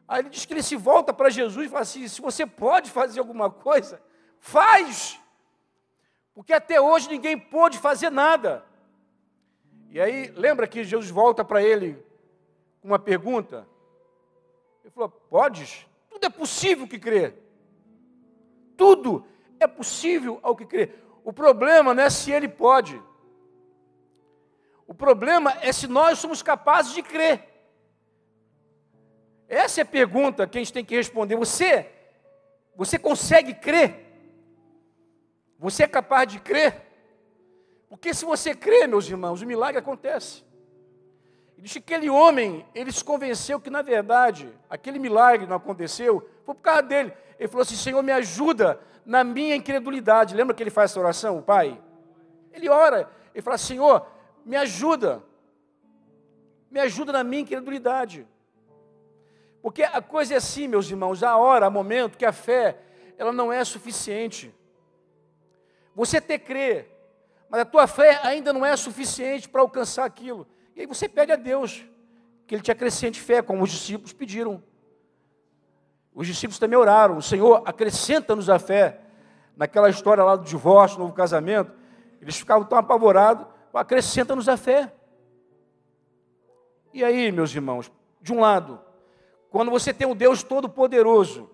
Aí ele diz que ele se volta para Jesus e fala assim, se você pode fazer alguma coisa, faz, porque até hoje ninguém pôde fazer nada. E aí, lembra que Jesus volta para ele com uma pergunta? Ele falou, podes? Tudo é possível que crê. Tudo é possível ao que crê. O problema não é se ele pode. O problema é se nós somos capazes de crer. Essa é a pergunta que a gente tem que responder. Você consegue crer? Você é capaz de crer? Porque se você crê, meus irmãos, o milagre acontece. E diz que aquele homem, ele se convenceu que, na verdade, aquele milagre não aconteceu, foi por causa dele. Ele falou assim, Senhor, me ajuda na minha incredulidade. Lembra que ele faz essa oração, o pai? Ele ora, ele fala, Senhor, me ajuda na minha incredulidade. Porque a coisa é assim, meus irmãos, há hora, há momento que a fé, ela não é suficiente. Você até crê, mas a tua fé ainda não é suficiente para alcançar aquilo. E aí você pede a Deus que Ele te acrescente fé, como os discípulos pediram. Os discípulos também oraram, o Senhor, acrescenta-nos a fé. Naquela história lá do divórcio, novo casamento, eles ficavam tão apavorados, acrescenta-nos a fé. E aí, meus irmãos, de um lado, quando você tem o Deus Todo-Poderoso,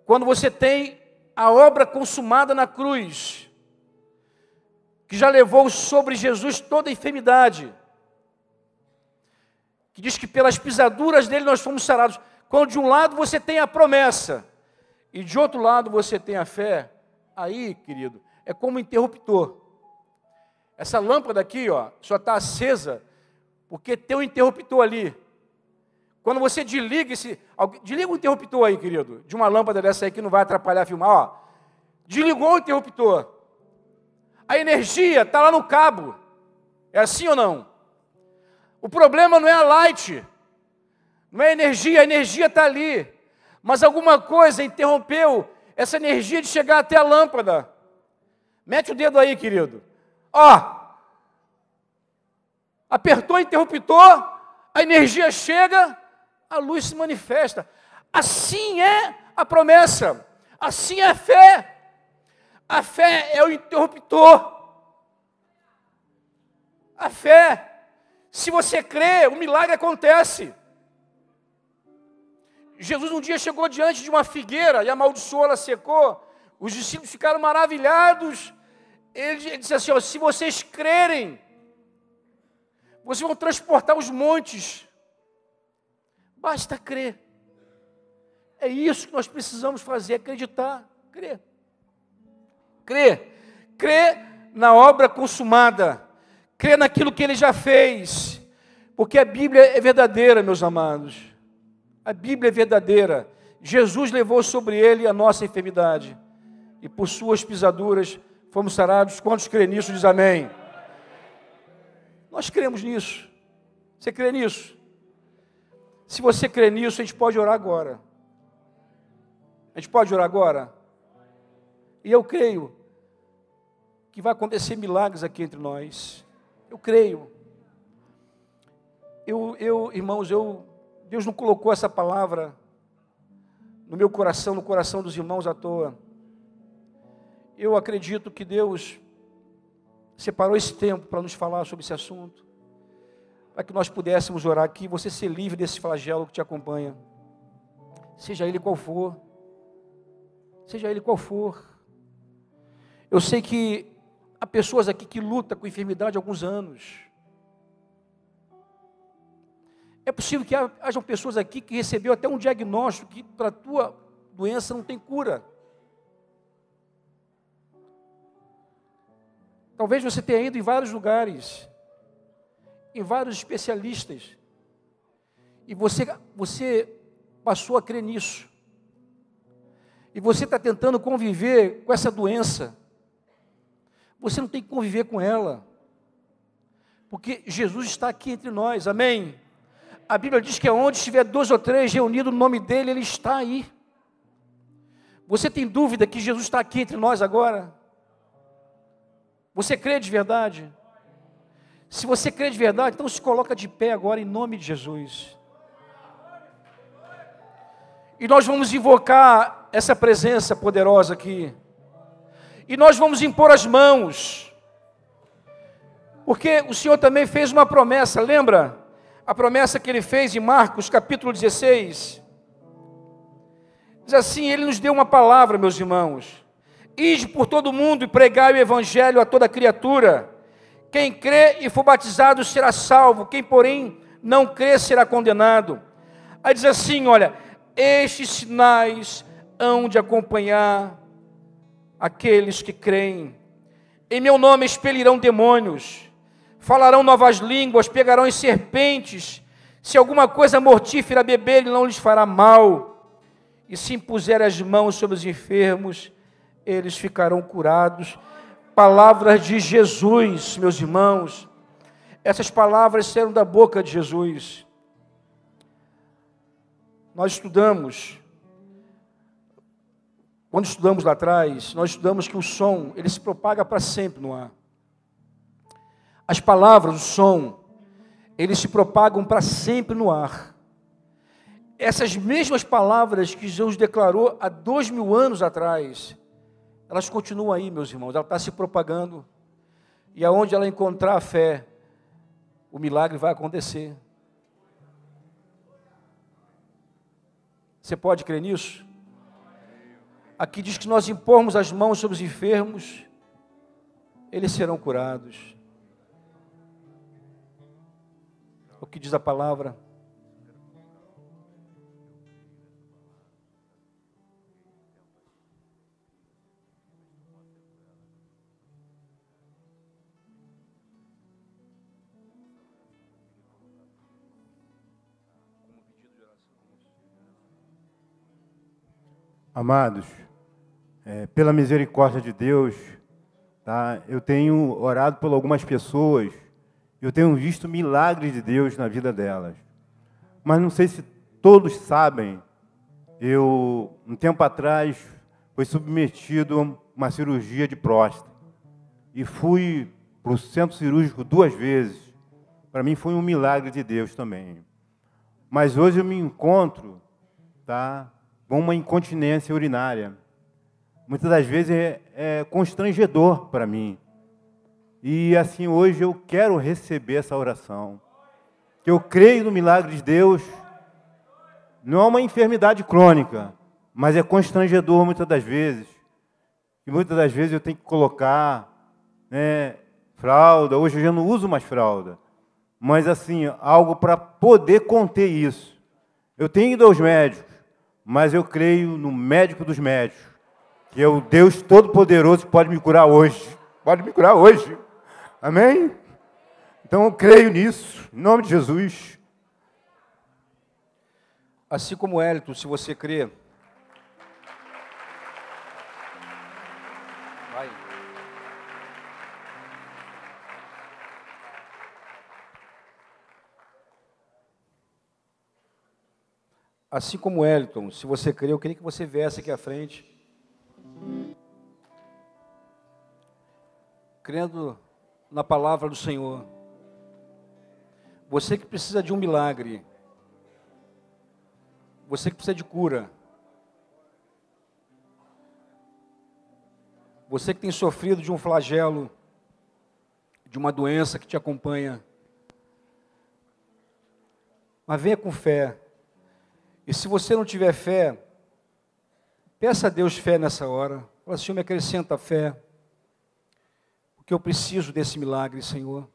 quando você tem a obra consumada na cruz, que já levou sobre Jesus toda a enfermidade, que diz que pelas pisaduras dele nós fomos sarados. Quando de um lado você tem a promessa, e de outro lado você tem a fé, aí, querido, é como um interruptor. Essa lâmpada aqui, ó, só está acesa porque tem um interruptor ali. Quando você desliga desliga o interruptor aí, querido, de uma lâmpada dessa aí que não vai atrapalhar a filmar, ó. Desligou o interruptor. A energia está lá no cabo. É assim ou não? O problema não é a light, não é a energia está ali. Mas alguma coisa interrompeu essa energia de chegar até a lâmpada. Mete o dedo aí, querido. Ó, apertou o interruptor, a energia chega, a luz se manifesta. Assim é a promessa, assim é a fé. A fé é o interruptor. A fé, se você crê, o milagre acontece. Jesus um dia chegou diante de uma figueira e amaldiçoou, ela secou. Os discípulos ficaram maravilhados. Ele disse assim, ó, se vocês crerem, vocês vão transportar os montes. Basta crer. É isso que nós precisamos fazer, acreditar, crer. Crer na obra consumada, crer naquilo que Ele já fez, Porque a Bíblia é verdadeira, meus amados. A Bíblia é verdadeira. Jesus levou sobre ele a nossa enfermidade. E por suas pisaduras fomos sarados. Quantos creem nisso, diz amém. Nós cremos nisso. Você crê nisso? Se você crê nisso, a gente pode orar agora. A gente pode orar agora? E eu creio que vai acontecer milagres aqui entre nós. Eu creio. Irmãos, Deus não colocou essa palavra no meu coração, no coração dos irmãos à toa. Eu acredito que Deus separou esse tempo para nos falar sobre esse assunto, para que nós pudéssemos orar aqui, você ser livre desse flagelo que te acompanha, seja ele qual for, seja ele qual for. Eu sei que há pessoas aqui que lutam com enfermidade há alguns anos. É possível que hajam pessoas aqui que recebeu até um diagnóstico que para a tua doença não tem cura. Talvez você tenha ido em vários lugares, em vários especialistas, e você passou a crer nisso. E você está tentando conviver com essa doença. Você não tem que conviver com ela, porque Jesus está aqui entre nós, amém? A Bíblia diz que onde estiver 2 ou 3 reunidos no nome dele, ele está aí. Você tem dúvida que Jesus está aqui entre nós agora? Você crê de verdade? Se você crê de verdade, então se coloca de pé agora em nome de Jesus. E nós vamos invocar essa presença poderosa aqui. E nós vamos impor as mãos. Porque o Senhor também fez uma promessa, lembra? A promessa que Ele fez em Marcos capítulo 16. Diz assim, Ele nos deu uma palavra, meus irmãos. Ide por todo mundo e pregai o Evangelho a toda criatura. Quem crê e for batizado será salvo. Quem, porém, não crê será condenado. Aí diz assim, olha, estes sinais hão de acompanhar aqueles que creem. Em meu nome expelirão demônios, falarão novas línguas, pegarão em serpentes. Se alguma coisa mortífera beber, não lhes fará mal. E se impuser as mãos sobre os enfermos, eles ficarão curados. Palavras de Jesus, meus irmãos. Essas palavras saíram da boca de Jesus. Nós estudamos, quando estudamos lá atrás, nós estudamos que o som, ele se propaga para sempre no ar. As palavras, o som, eles se propagam para sempre no ar. Essas mesmas palavras que Jesus declarou há 2000 anos atrás, elas continuam aí, meus irmãos, ela está se propagando, e aonde ela encontrar a fé, o milagre vai acontecer. Você pode crer nisso? Aqui diz que nós impormos as mãos sobre os enfermos, eles serão curados. O que diz a palavra? Amados, pela misericórdia de Deus, tá? Eu tenho orado por algumas pessoas, eu tenho visto milagres de Deus na vida delas. Mas não sei se todos sabem, um tempo atrás, fui submetido a uma cirurgia de próstata. E fui para o centro cirúrgico 2 vezes. Para mim foi um milagre de Deus também. Mas hoje eu me encontro, tá, com uma incontinência urinária. Muitas das vezes é constrangedor para mim. E assim, hoje eu quero receber essa oração. Que eu creio no milagre de Deus. Não é uma enfermidade crônica, mas é constrangedor muitas das vezes. E muitas das vezes eu tenho que colocar, fralda. Hoje eu já não uso mais fralda. Mas assim, algo para poder conter isso. Eu tenho ido aos médicos, mas eu creio no médico dos médicos, que é o Deus Todo-Poderoso que pode me curar hoje. Pode me curar hoje. Amém? Então eu creio nisso, em nome de Jesus. Assim como Hélito, se você crê, vai. Assim como Hélito, se você crê, eu queria que você viesse aqui à frente, crendo na palavra do Senhor. Você que precisa de um milagre, você que precisa de cura, você que tem sofrido de um flagelo, de uma doença que te acompanha, mas venha com fé. E se você não tiver fé, peça a Deus fé nessa hora. Fala, Senhor, me acrescenta fé, porque eu preciso desse milagre, Senhor.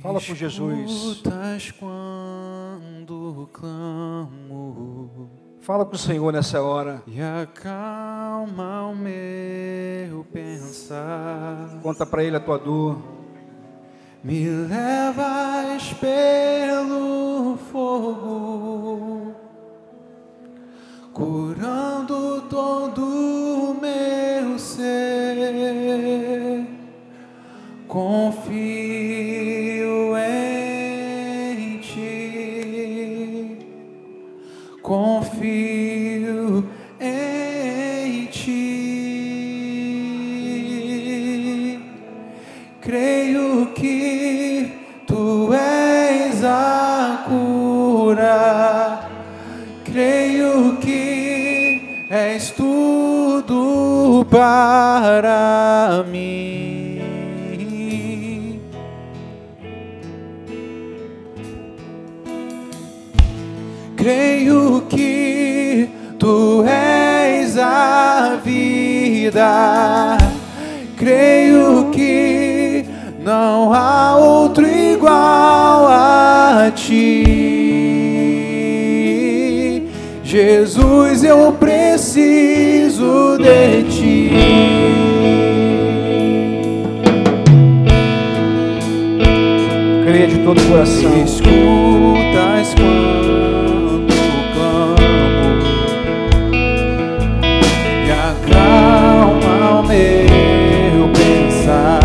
Fala com Jesus. Escutas quando clamo. Fala com o Senhor nessa hora. E acalma o meu pensar. Conta para Ele a tua dor. Me levas pelo fogo, curando todo o meu ser. Confio em Ti, confio em Ti. Creio que Tu és a cura, creio que és tudo para mim. Creio que Tu és a vida, creio que não há outro igual a Ti. Jesus, eu preciso de Ti. Creia de todo o coração. Escutas quando clamo e acalma o meu pensar.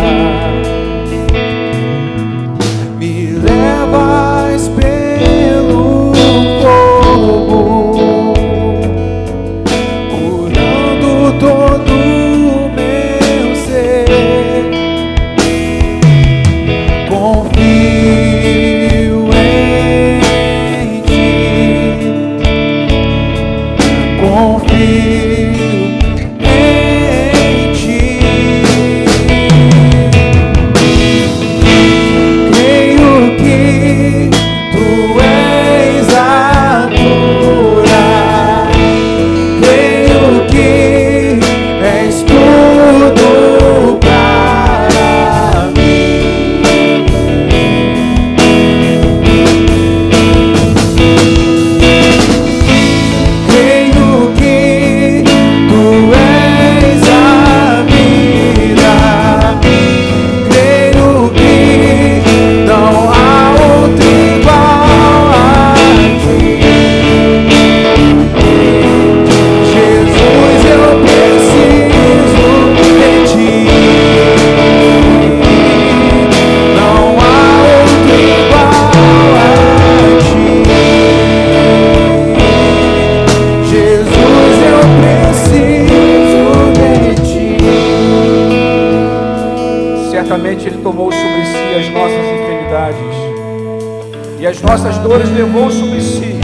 Me levas pelo fogo, curando todo o meu ser. Confio em Ti, confio em Ti. Creio que Tu és a cura, creio que és tudo para mim. Creio que Tu és a vida, creio que não há outro igual a Ti. Jesus, eu preciso de Ti. Não há outro igual a Ti. Jesus, eu preciso de Ti. Certamente Ele tomou sobre si as nossas enfermidades e as nossas dores levou sobre si,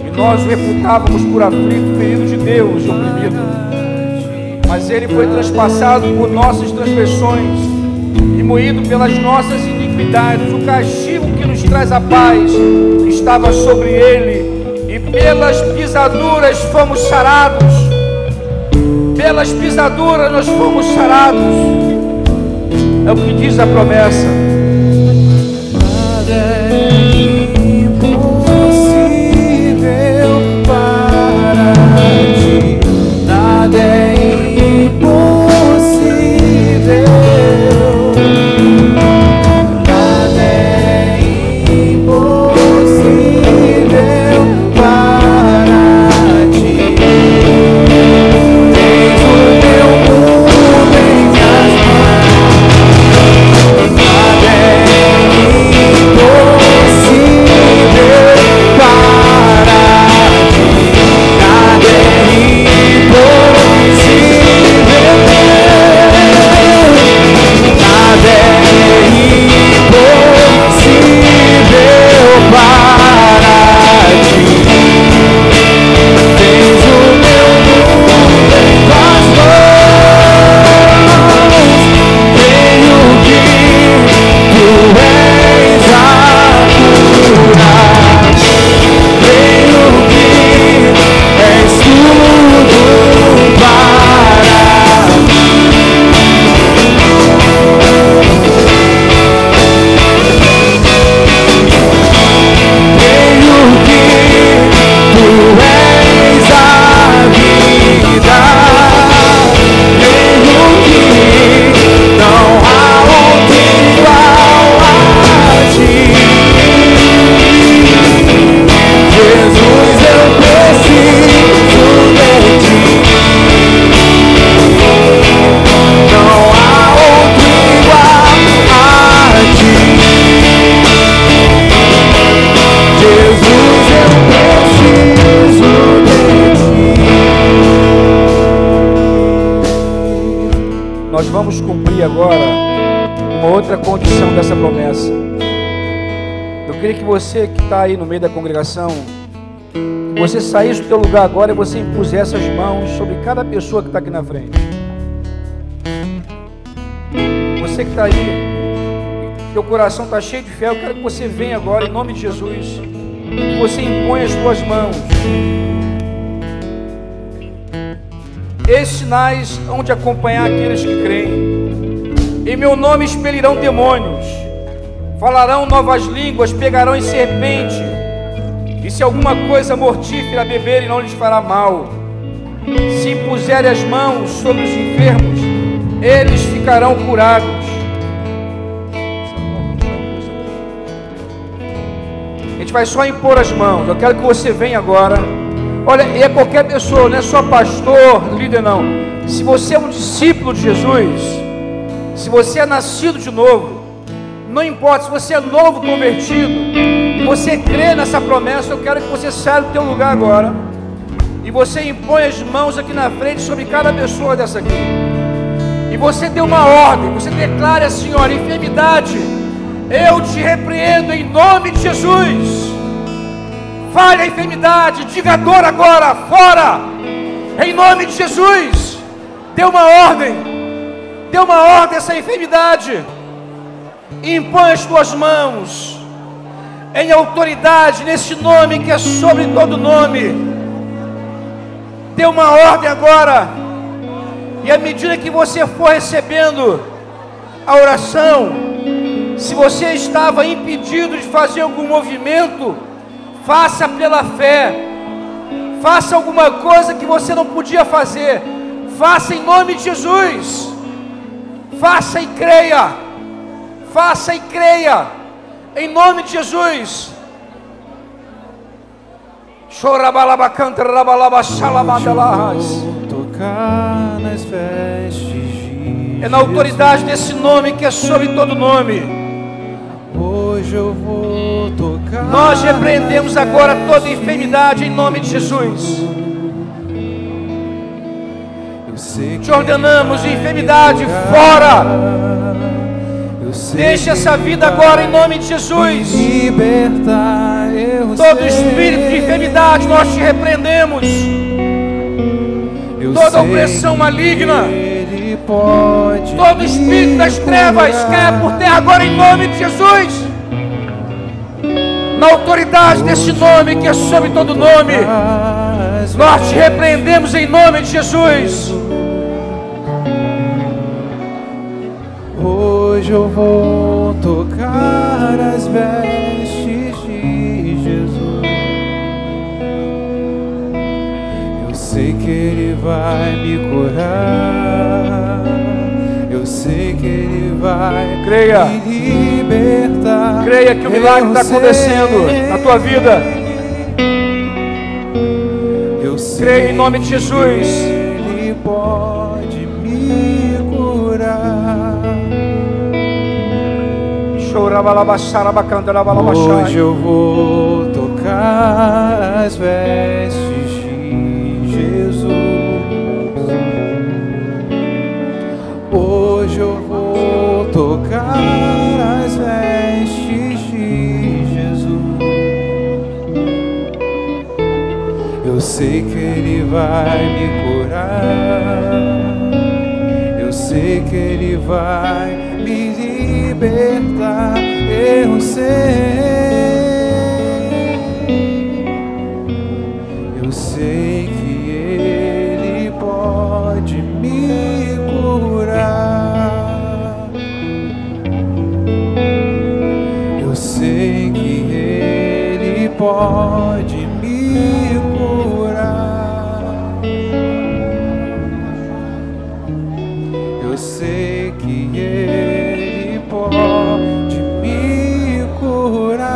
e nós o reputávamos por aflito, ferido de Deus, oprimido. Mas Ele foi transpassado por nossas transgressões e moído pelas nossas iniquidades. O castigo que nos traz a paz estava sobre Ele, e pelas pisaduras fomos sarados. Pelas pisaduras nós fomos sarados. É o que diz a promessa. Nada é impossível para Ti. agora uma outra condição dessa promessa. Eu queria que você que está aí no meio da congregação, que você saísse do teu lugar agora e você impusesse as mãos sobre cada pessoa que está aqui na frente. Você que está aí, teu coração está cheio de fé, eu quero que você venha agora em nome de Jesus, que você imponha as suas mãos. Esses sinais hão de acompanhar aqueles que creem. Em meu nome expelirão demônios, falarão novas línguas, pegarão em serpente, e se alguma coisa mortífera beberem não lhes fará mal. Se impuserem as mãos sobre os enfermos, eles ficarão curados. A gente vai só impor as mãos. Eu quero que você venha agora. Olha, e é qualquer pessoa, não é só pastor, líder não. Se você é um discípulo de Jesus, se você é nascido de novo, não importa se você é novo convertido, e você crê nessa promessa, eu quero que você saia do teu lugar agora e você impõe as mãos aqui na frente sobre cada pessoa dessa aqui. E você dê uma ordem, você declare assim: olha, enfermidade, eu te repreendo em nome de Jesus. Fale a enfermidade, diga a dor agora, fora, em nome de Jesus. Dê uma ordem a essa enfermidade. Impõe as tuas mãos em autoridade nesse nome que é sobre todo nome. Dê uma ordem agora. E à medida que você for recebendo a oração, se você estava impedido de fazer algum movimento, faça pela fé. Faça alguma coisa que você não podia fazer. Faça em nome de Jesus. Faça e creia. Faça e creia. Em nome de Jesus. Tocar nas vestes de É na autoridade desse nome que é sobre todo nome. Hoje eu vou tocar. Nós repreendemos agora toda enfermidade em nome de Jesus. Eu sei Te ordenamos, enfermidade, fora. Deixe essa vida agora em nome de Jesus. Libertar, Todo espírito de enfermidade nós te repreendemos. Toda opressão maligna, todo espírito das trevas caia por terra agora em nome de Jesus. Na autoridade desse nome que é sobre todo nome, nós te repreendemos em nome de Jesus. Hoje eu vou tocar as vestes de Jesus. Eu sei que Ele vai me curar. Eu sei que Ele vai Creia. me libertar. Creia que o milagre está acontecendo na tua vida. Eu sei Creia em nome de Jesus. que Ele pode me curar. Hoje eu vou tocar as vestes de Jesus. Hoje eu vou tocar as vestes de Jesus. Eu sei que Ele vai me curar. Eu sei que Ele vai me libertar. Eu sei que Ele pode me curar. Eu sei que Ele pode me curar. Eu sei que Ele pode me curar.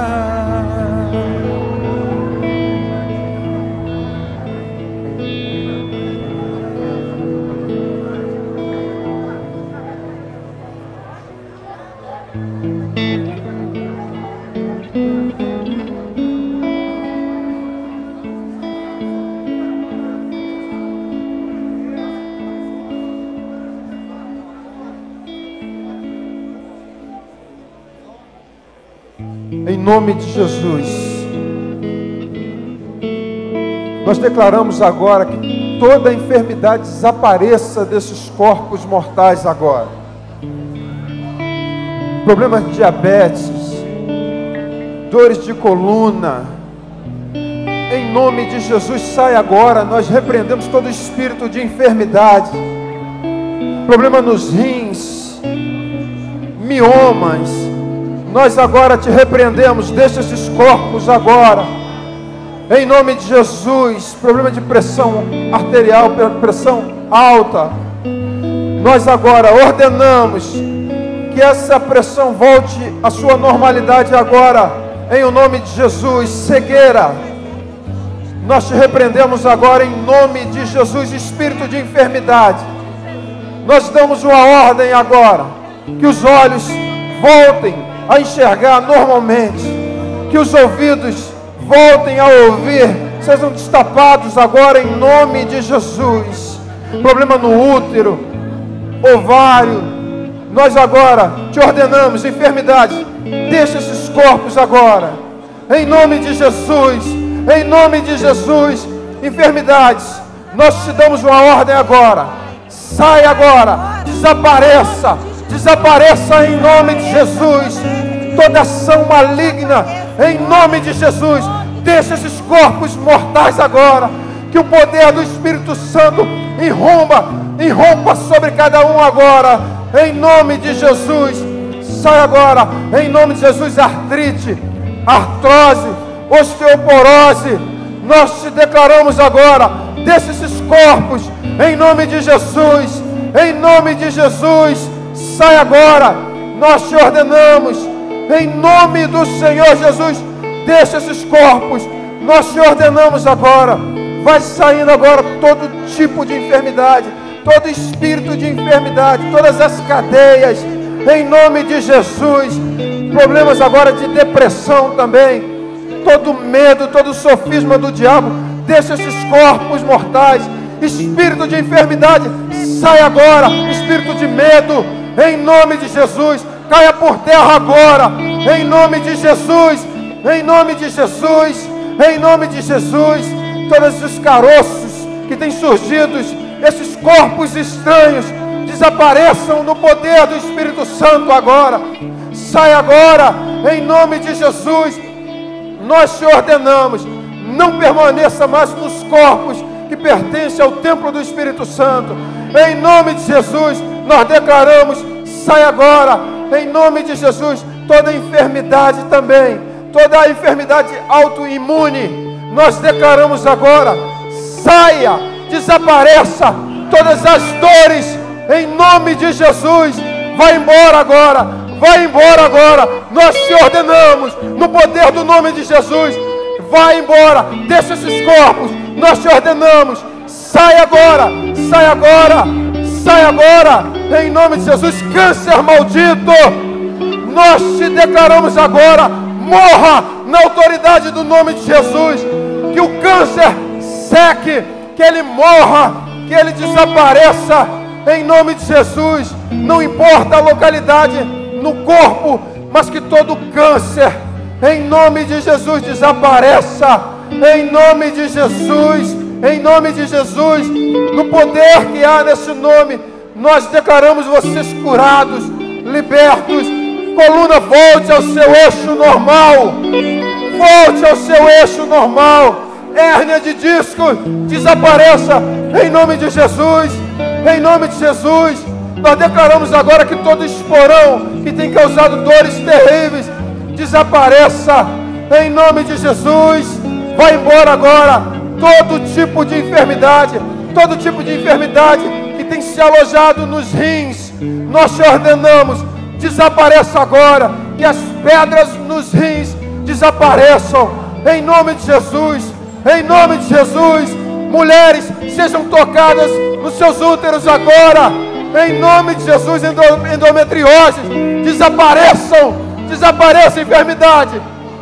Em nome de Jesus. Nós declaramos agora que toda enfermidade desapareça desses corpos mortais agora. Problemas de diabetes, dores de coluna, em nome de Jesus, sai agora. Nós repreendemos todo espírito de enfermidade, problema nos rins, miomas. Nós agora te repreendemos, deixa esses corpos agora. Em nome de Jesus, problema de pressão arterial, pressão alta. Nós agora ordenamos que essa pressão volte à sua normalidade agora. Em o nome de Jesus, cegueira. Nós te repreendemos agora em nome de Jesus, espírito de enfermidade. Nós damos uma ordem agora, que os olhos voltem a enxergar normalmente, que os ouvidos voltem a ouvir, sejam destapados agora em nome de Jesus. Problema no útero, ovário, nós agora te ordenamos, enfermidade, deixa esses corpos agora, em nome de Jesus, em nome de Jesus. Enfermidades, nós te damos uma ordem agora, sai agora, desapareça, desapareça em nome de Jesus. Toda ação maligna, em nome de Jesus, deixa esses corpos mortais agora, que o poder do Espírito Santo irrompa sobre cada um agora, em nome de Jesus. Sai agora, em nome de Jesus, artrite, artrose, osteoporose, nós te declaramos agora, deixa esses corpos, em nome de Jesus, em nome de Jesus, sai agora, nós te ordenamos, em nome do Senhor Jesus, deixa esses corpos, nós te ordenamos agora, vai saindo agora todo tipo de enfermidade, todo espírito de enfermidade, todas as cadeias, em nome de Jesus. Problemas agora de depressão também, todo medo, todo sofisma do diabo, deixa esses corpos mortais. Espírito de enfermidade, sai agora. Espírito de medo, em nome de Jesus, caia por terra agora, em nome de Jesus, em nome de Jesus, em nome de Jesus. Todos esses caroços que têm surgido, esses corpos estranhos, desapareçam no poder do Espírito Santo agora. Sai agora, em nome de Jesus. Nós te ordenamos, não permaneça mais nos corpos que pertencem ao templo do Espírito Santo. Em nome de Jesus, nós declaramos, sai agora, em nome de Jesus. Toda enfermidade também, toda a enfermidade autoimune, nós declaramos agora, saia, desapareça, todas as dores, em nome de Jesus, vai embora agora, vai embora agora, nós te ordenamos, no poder do nome de Jesus, vai embora, deixa esses corpos, nós te ordenamos, sai agora, sai agora, sai agora, em nome de Jesus. Câncer maldito, nós te declaramos agora, morra na autoridade do nome de Jesus, que o câncer seque, que ele morra, que ele desapareça, em nome de Jesus. Não importa a localidade no corpo, mas que todo câncer, em nome de Jesus, desapareça, em nome de Jesus, em nome de Jesus. No poder que há nesse nome, nós declaramos vocês curados, libertos. Coluna, volte ao seu eixo normal, volte ao seu eixo normal. Hérnia de disco, desapareça, em nome de Jesus, em nome de Jesus. Nós declaramos agora que todo esporão que tem causado dores terríveis, desapareça, em nome de Jesus. Vai embora agora todo tipo de enfermidade, todo tipo de enfermidade que tem se alojado nos rins, nós te ordenamos, desapareça agora, que as pedras nos rins desapareçam, em nome de Jesus, em nome de Jesus. Mulheres, sejam tocadas nos seus úteros agora, em nome de Jesus. Endometrioses, desapareçam, desapareça a enfermidade,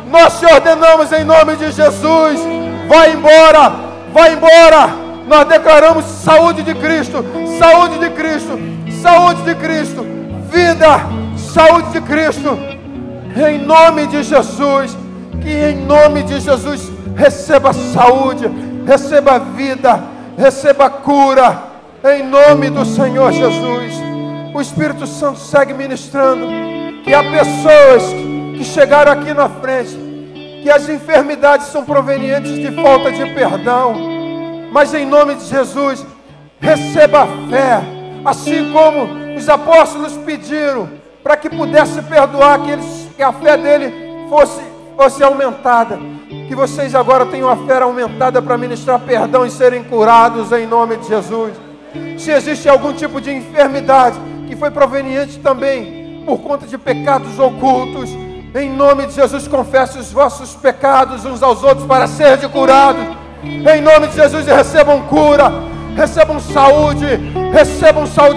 nós te ordenamos em nome de Jesus. Vai embora, vai embora. Nós declaramos saúde de Cristo, saúde de Cristo, saúde de Cristo, vida, saúde de Cristo, em nome de Jesus, que em nome de Jesus receba saúde, receba vida, receba cura, em nome do Senhor Jesus. O Espírito Santo segue ministrando, que há pessoas que chegaram aqui na frente, que as enfermidades são provenientes de falta de perdão, mas em nome de Jesus, receba a fé, assim como os apóstolos pediram, para que pudesse perdoar que a fé dele fosse aumentada, que vocês agora tenham a fé aumentada para ministrar perdão e serem curados em nome de Jesus. Se existe algum tipo de enfermidade que foi proveniente também por conta de pecados ocultos, em nome de Jesus, confesse os vossos pecados uns aos outros para serem curados. Em nome de Jesus, recebam cura, recebam saúde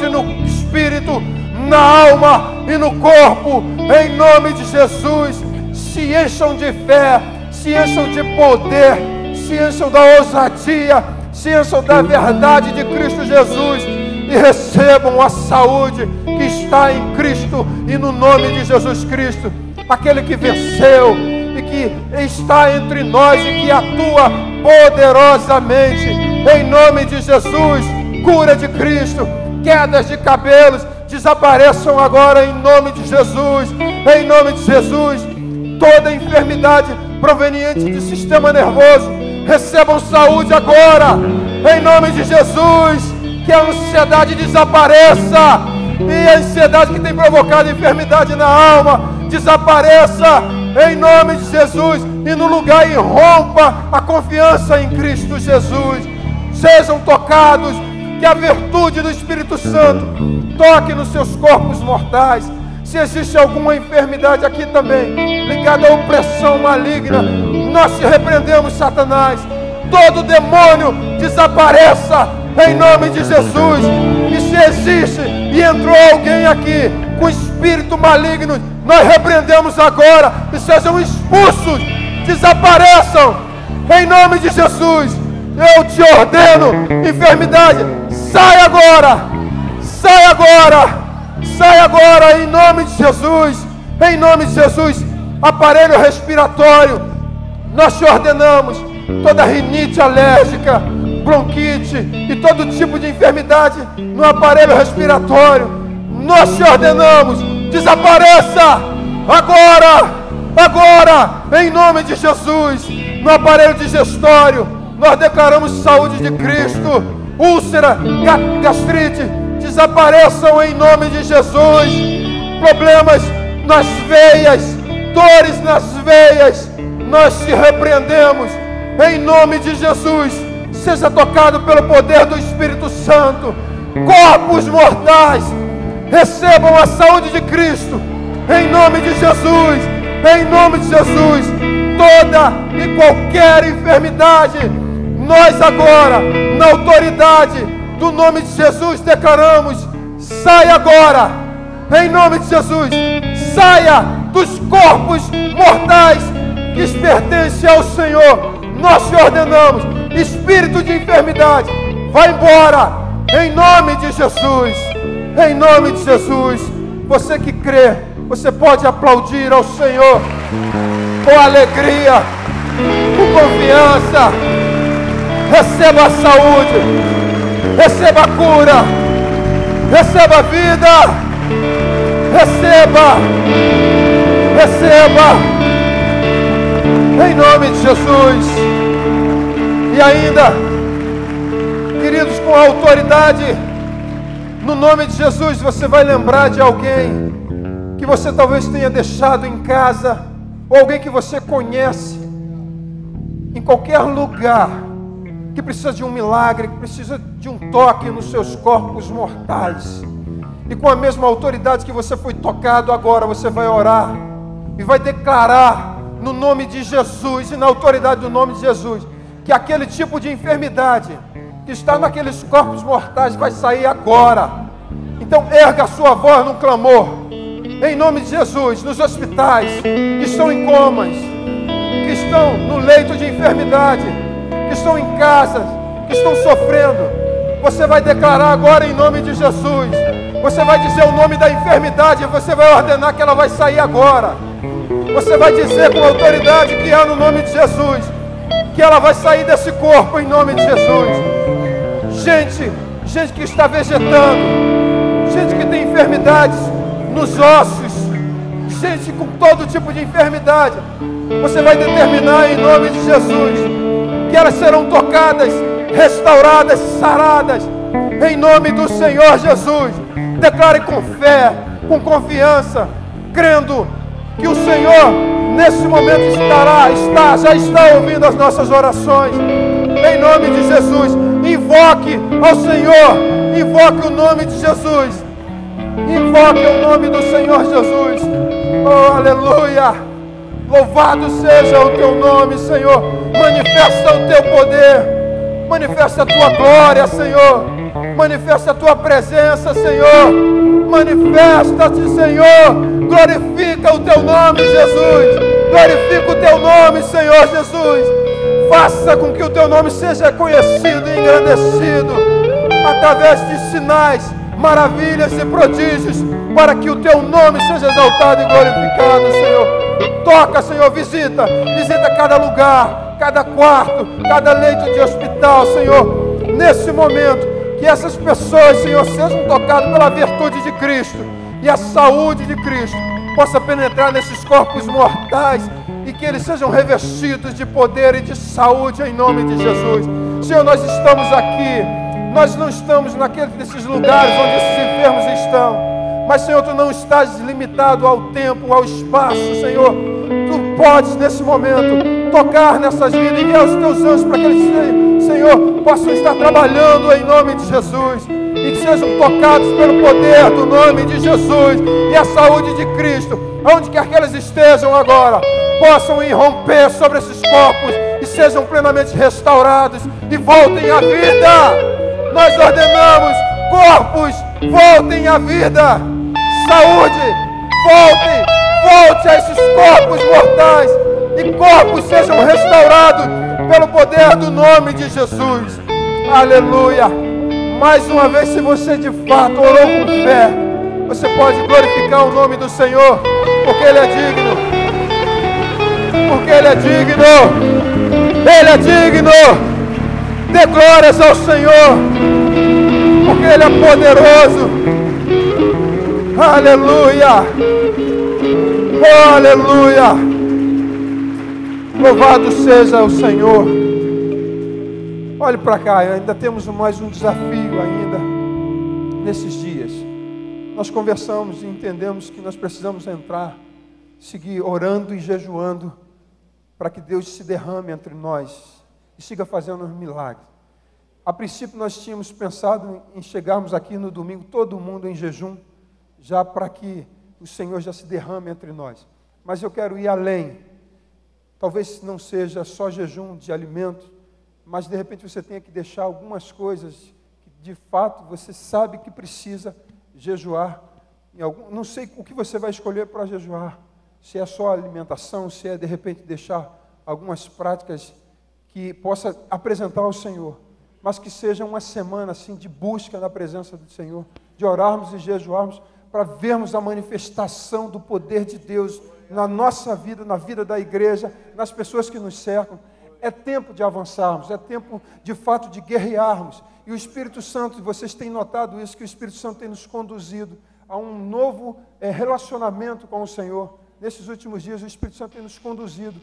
no espírito, na alma e no corpo. Em nome de Jesus, se encham de fé, se encham de poder, se encham da ousadia, se encham da verdade de Cristo Jesus e recebam a saúde que está em Cristo e no nome de Jesus Cristo. Aquele que venceu e que está entre nós e que atua poderosamente, em nome de Jesus. Cura de Cristo, quedas de cabelos desapareçam agora em nome de Jesus. Em nome de Jesus, toda enfermidade proveniente do sistema nervoso, recebam saúde agora, em nome de Jesus. Que a ansiedade desapareça, e a ansiedade que tem provocado enfermidade na alma desapareça, em nome de Jesus, e no lugar irrompa a confiança em Cristo Jesus. Sejam tocados, que a virtude do Espírito Santo toque nos seus corpos mortais. Se existe alguma enfermidade aqui também ligada à opressão maligna, nós te repreendemos, Satanás. Todo demônio desapareça em nome de Jesus. E se existe e entrou alguém aqui com espírito maligno, nós repreendemos agora e sejam expulsos, desapareçam em nome de Jesus. Eu te ordeno, enfermidade, sai agora, sai agora, sai agora em nome de Jesus. Em nome de Jesus, aparelho respiratório, nós te ordenamos, toda rinite alérgica, bronquite e todo tipo de enfermidade no aparelho respiratório, nós te ordenamos, desapareça agora, agora, em nome de Jesus. No aparelho digestório, nós declaramos saúde de Cristo. Úlcera, gastrite, desapareçam em nome de Jesus. Problemas nas veias, dores nas veias, nós te repreendemos em nome de Jesus. Seja tocado pelo poder do Espírito Santo. Corpos mortais, recebam a saúde de Cristo em nome de Jesus. Em nome de Jesus, toda e qualquer enfermidade, nós agora, na autoridade do nome de Jesus, declaramos: saia agora, em nome de Jesus, saia dos corpos mortais que pertencem ao Senhor. Nós te ordenamos, espírito de enfermidade, vai embora, em nome de Jesus, em nome de Jesus. Você que crê, você pode aplaudir ao Senhor com alegria, com confiança. Receba a saúde, receba a cura, receba a vida, receba, em nome de Jesus. E ainda, queridos, com autoridade, no nome de Jesus, você vai lembrar de alguém que você talvez tenha deixado em casa, ou alguém que você conhece, em qualquer lugar, que precisa de um milagre, que precisa de um toque nos seus corpos mortais. E com a mesma autoridade que você foi tocado, agora você vai orar e vai declarar no nome de Jesus e na autoridade do nome de Jesus, que aquele tipo de enfermidade que está naqueles corpos mortais vai sair agora. Então erga a sua voz num clamor, em nome de Jesus. Nos hospitais que estão em comas, que estão no leito de enfermidade, que estão em casas, que estão sofrendo, você vai declarar agora em nome de Jesus. Você vai dizer o nome da enfermidade e você vai ordenar que ela vai sair agora. Você vai dizer com autoridade que é no nome de Jesus, que ela vai sair desse corpo em nome de Jesus. Gente que está vegetando, gente que tem enfermidades nos ossos, gente com todo tipo de enfermidade, você vai determinar em nome de Jesus que elas serão tocadas, restauradas, saradas, em nome do Senhor Jesus. Declare com fé, com confiança, crendo que o Senhor nesse momento já está ouvindo as nossas orações, em nome de Jesus. Invoque ao Senhor, invoque o nome de Jesus, invoque o nome do Senhor Jesus. Oh, aleluia! Louvado seja o teu nome, Senhor. Manifesta o teu poder, manifesta a tua glória, Senhor, manifesta a tua presença, Senhor, manifesta-te, Senhor. Glorifica o teu nome, Jesus, glorifica o teu nome, Senhor Jesus. Faça com que o teu nome seja conhecido e engrandecido através de sinais, maravilhas e prodígios, para que o teu nome seja exaltado e glorificado, Senhor. Toca, Senhor, visita cada lugar, cada quarto, cada leito de hospital, Senhor. Nesse momento, que essas pessoas, Senhor, sejam tocadas pela virtude de Cristo e a saúde de Cristo possa penetrar nesses corpos mortais e que eles sejam revestidos de poder e de saúde em nome de Jesus. Senhor, nós estamos aqui, nós não estamos nesses lugares onde esses enfermos estão, mas, Senhor, Tu não estás limitado ao tempo, ao espaço, Senhor. Tu podes, nesse momento, tocar nessas vidas, enviar os Teus anjos para que eles, Senhor, possam estar trabalhando em nome de Jesus e que sejam tocados pelo poder do nome de Jesus e a saúde de Cristo, onde quer que eles estejam agora, possam irromper sobre esses corpos e sejam plenamente restaurados e voltem à vida. Nós ordenamos, corpos, voltem à vida. Saúde, volte a esses corpos mortais e corpos sejam restaurados pelo poder do nome de Jesus. Aleluia. Mais uma vez, se você de fato orou com fé, você pode glorificar o nome do Senhor, porque Ele é digno. Porque Ele é digno. Ele é digno. Dê glórias ao Senhor, porque Ele é poderoso. Aleluia. Oh, aleluia. Louvado seja o Senhor. Olhe para cá, ainda temos mais um desafio ainda nesses dias. Nós conversamos e entendemos que nós precisamos seguir orando e jejuando para que Deus se derrame entre nós e siga fazendo os milagres. A princípio nós tínhamos pensado em chegarmos aqui no domingo, todo mundo em jejum, já para que o Senhor já se derrame entre nós. Mas eu quero ir além. Talvez não seja só jejum de alimento, mas de repente você tenha que deixar algumas coisas que de fato você sabe que precisa jejuar. Não sei o que você vai escolher para jejuar. Se é só alimentação, se é de repente deixar algumas práticas que possa apresentar ao Senhor, mas que seja uma semana assim de busca na presença do Senhor, de orarmos e jejuarmos para vermos a manifestação do poder de Deus na nossa vida, na vida da igreja, nas pessoas que nos cercam. É tempo de avançarmos, é tempo de fato de guerrearmos. E o Espírito Santo, vocês têm notado isso, que o Espírito Santo tem nos conduzido a um novo relacionamento com o Senhor. Nesses últimos dias o Espírito Santo tem nos conduzido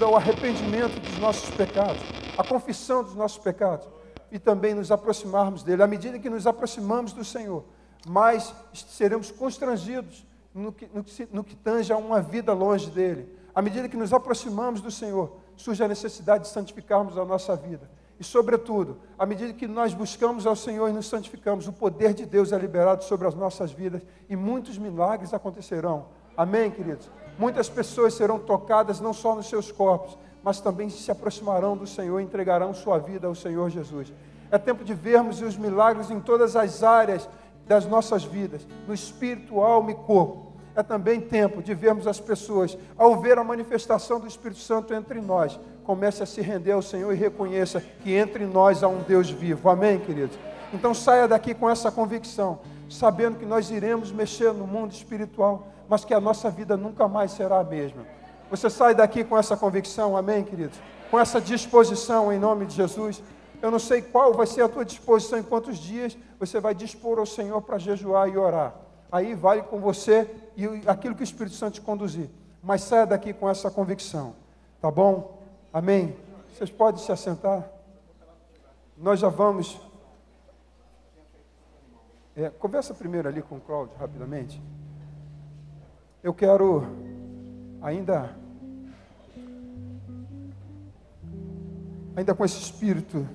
ao arrependimento dos nossos pecados, à confissão dos nossos pecados e também nos aproximarmos dele. À medida que nos aproximamos do Senhor, mais seremos constrangidos no que tange a uma vida longe dele. À medida que nos aproximamos do Senhor, surge a necessidade de santificarmos a nossa vida. E, sobretudo, à medida que nós buscamos ao Senhor e nos santificamos, o poder de Deus é liberado sobre as nossas vidas e muitos milagres acontecerão. Amém, queridos? Muitas pessoas serão tocadas não só nos seus corpos, mas também se aproximarão do Senhor e entregarão sua vida ao Senhor Jesus. É tempo de vermos os milagres em todas as áreas das nossas vidas, no espírito, alma e corpo. É também tempo de vermos as pessoas, ao ver a manifestação do Espírito Santo entre nós, comece a se render ao Senhor e reconheça que entre nós há um Deus vivo. Amém, queridos? Então saia daqui com essa convicção. sabendo que nós iremos mexer no mundo espiritual, mas que a nossa vida nunca mais será a mesma. Você sai daqui com essa convicção, amém, queridos? Com essa disposição em nome de Jesus. Eu não sei qual vai ser a tua disposição, em quantos dias você vai dispor ao Senhor para jejuar e orar. Aí vale com você e aquilo que o Espírito Santo te conduzir. Mas saia daqui com essa convicção, tá bom? Amém? Vocês podem se assentar? Nós já vamos... conversa primeiro ali com o Cláudio, rapidamente. Eu quero ainda com esse espírito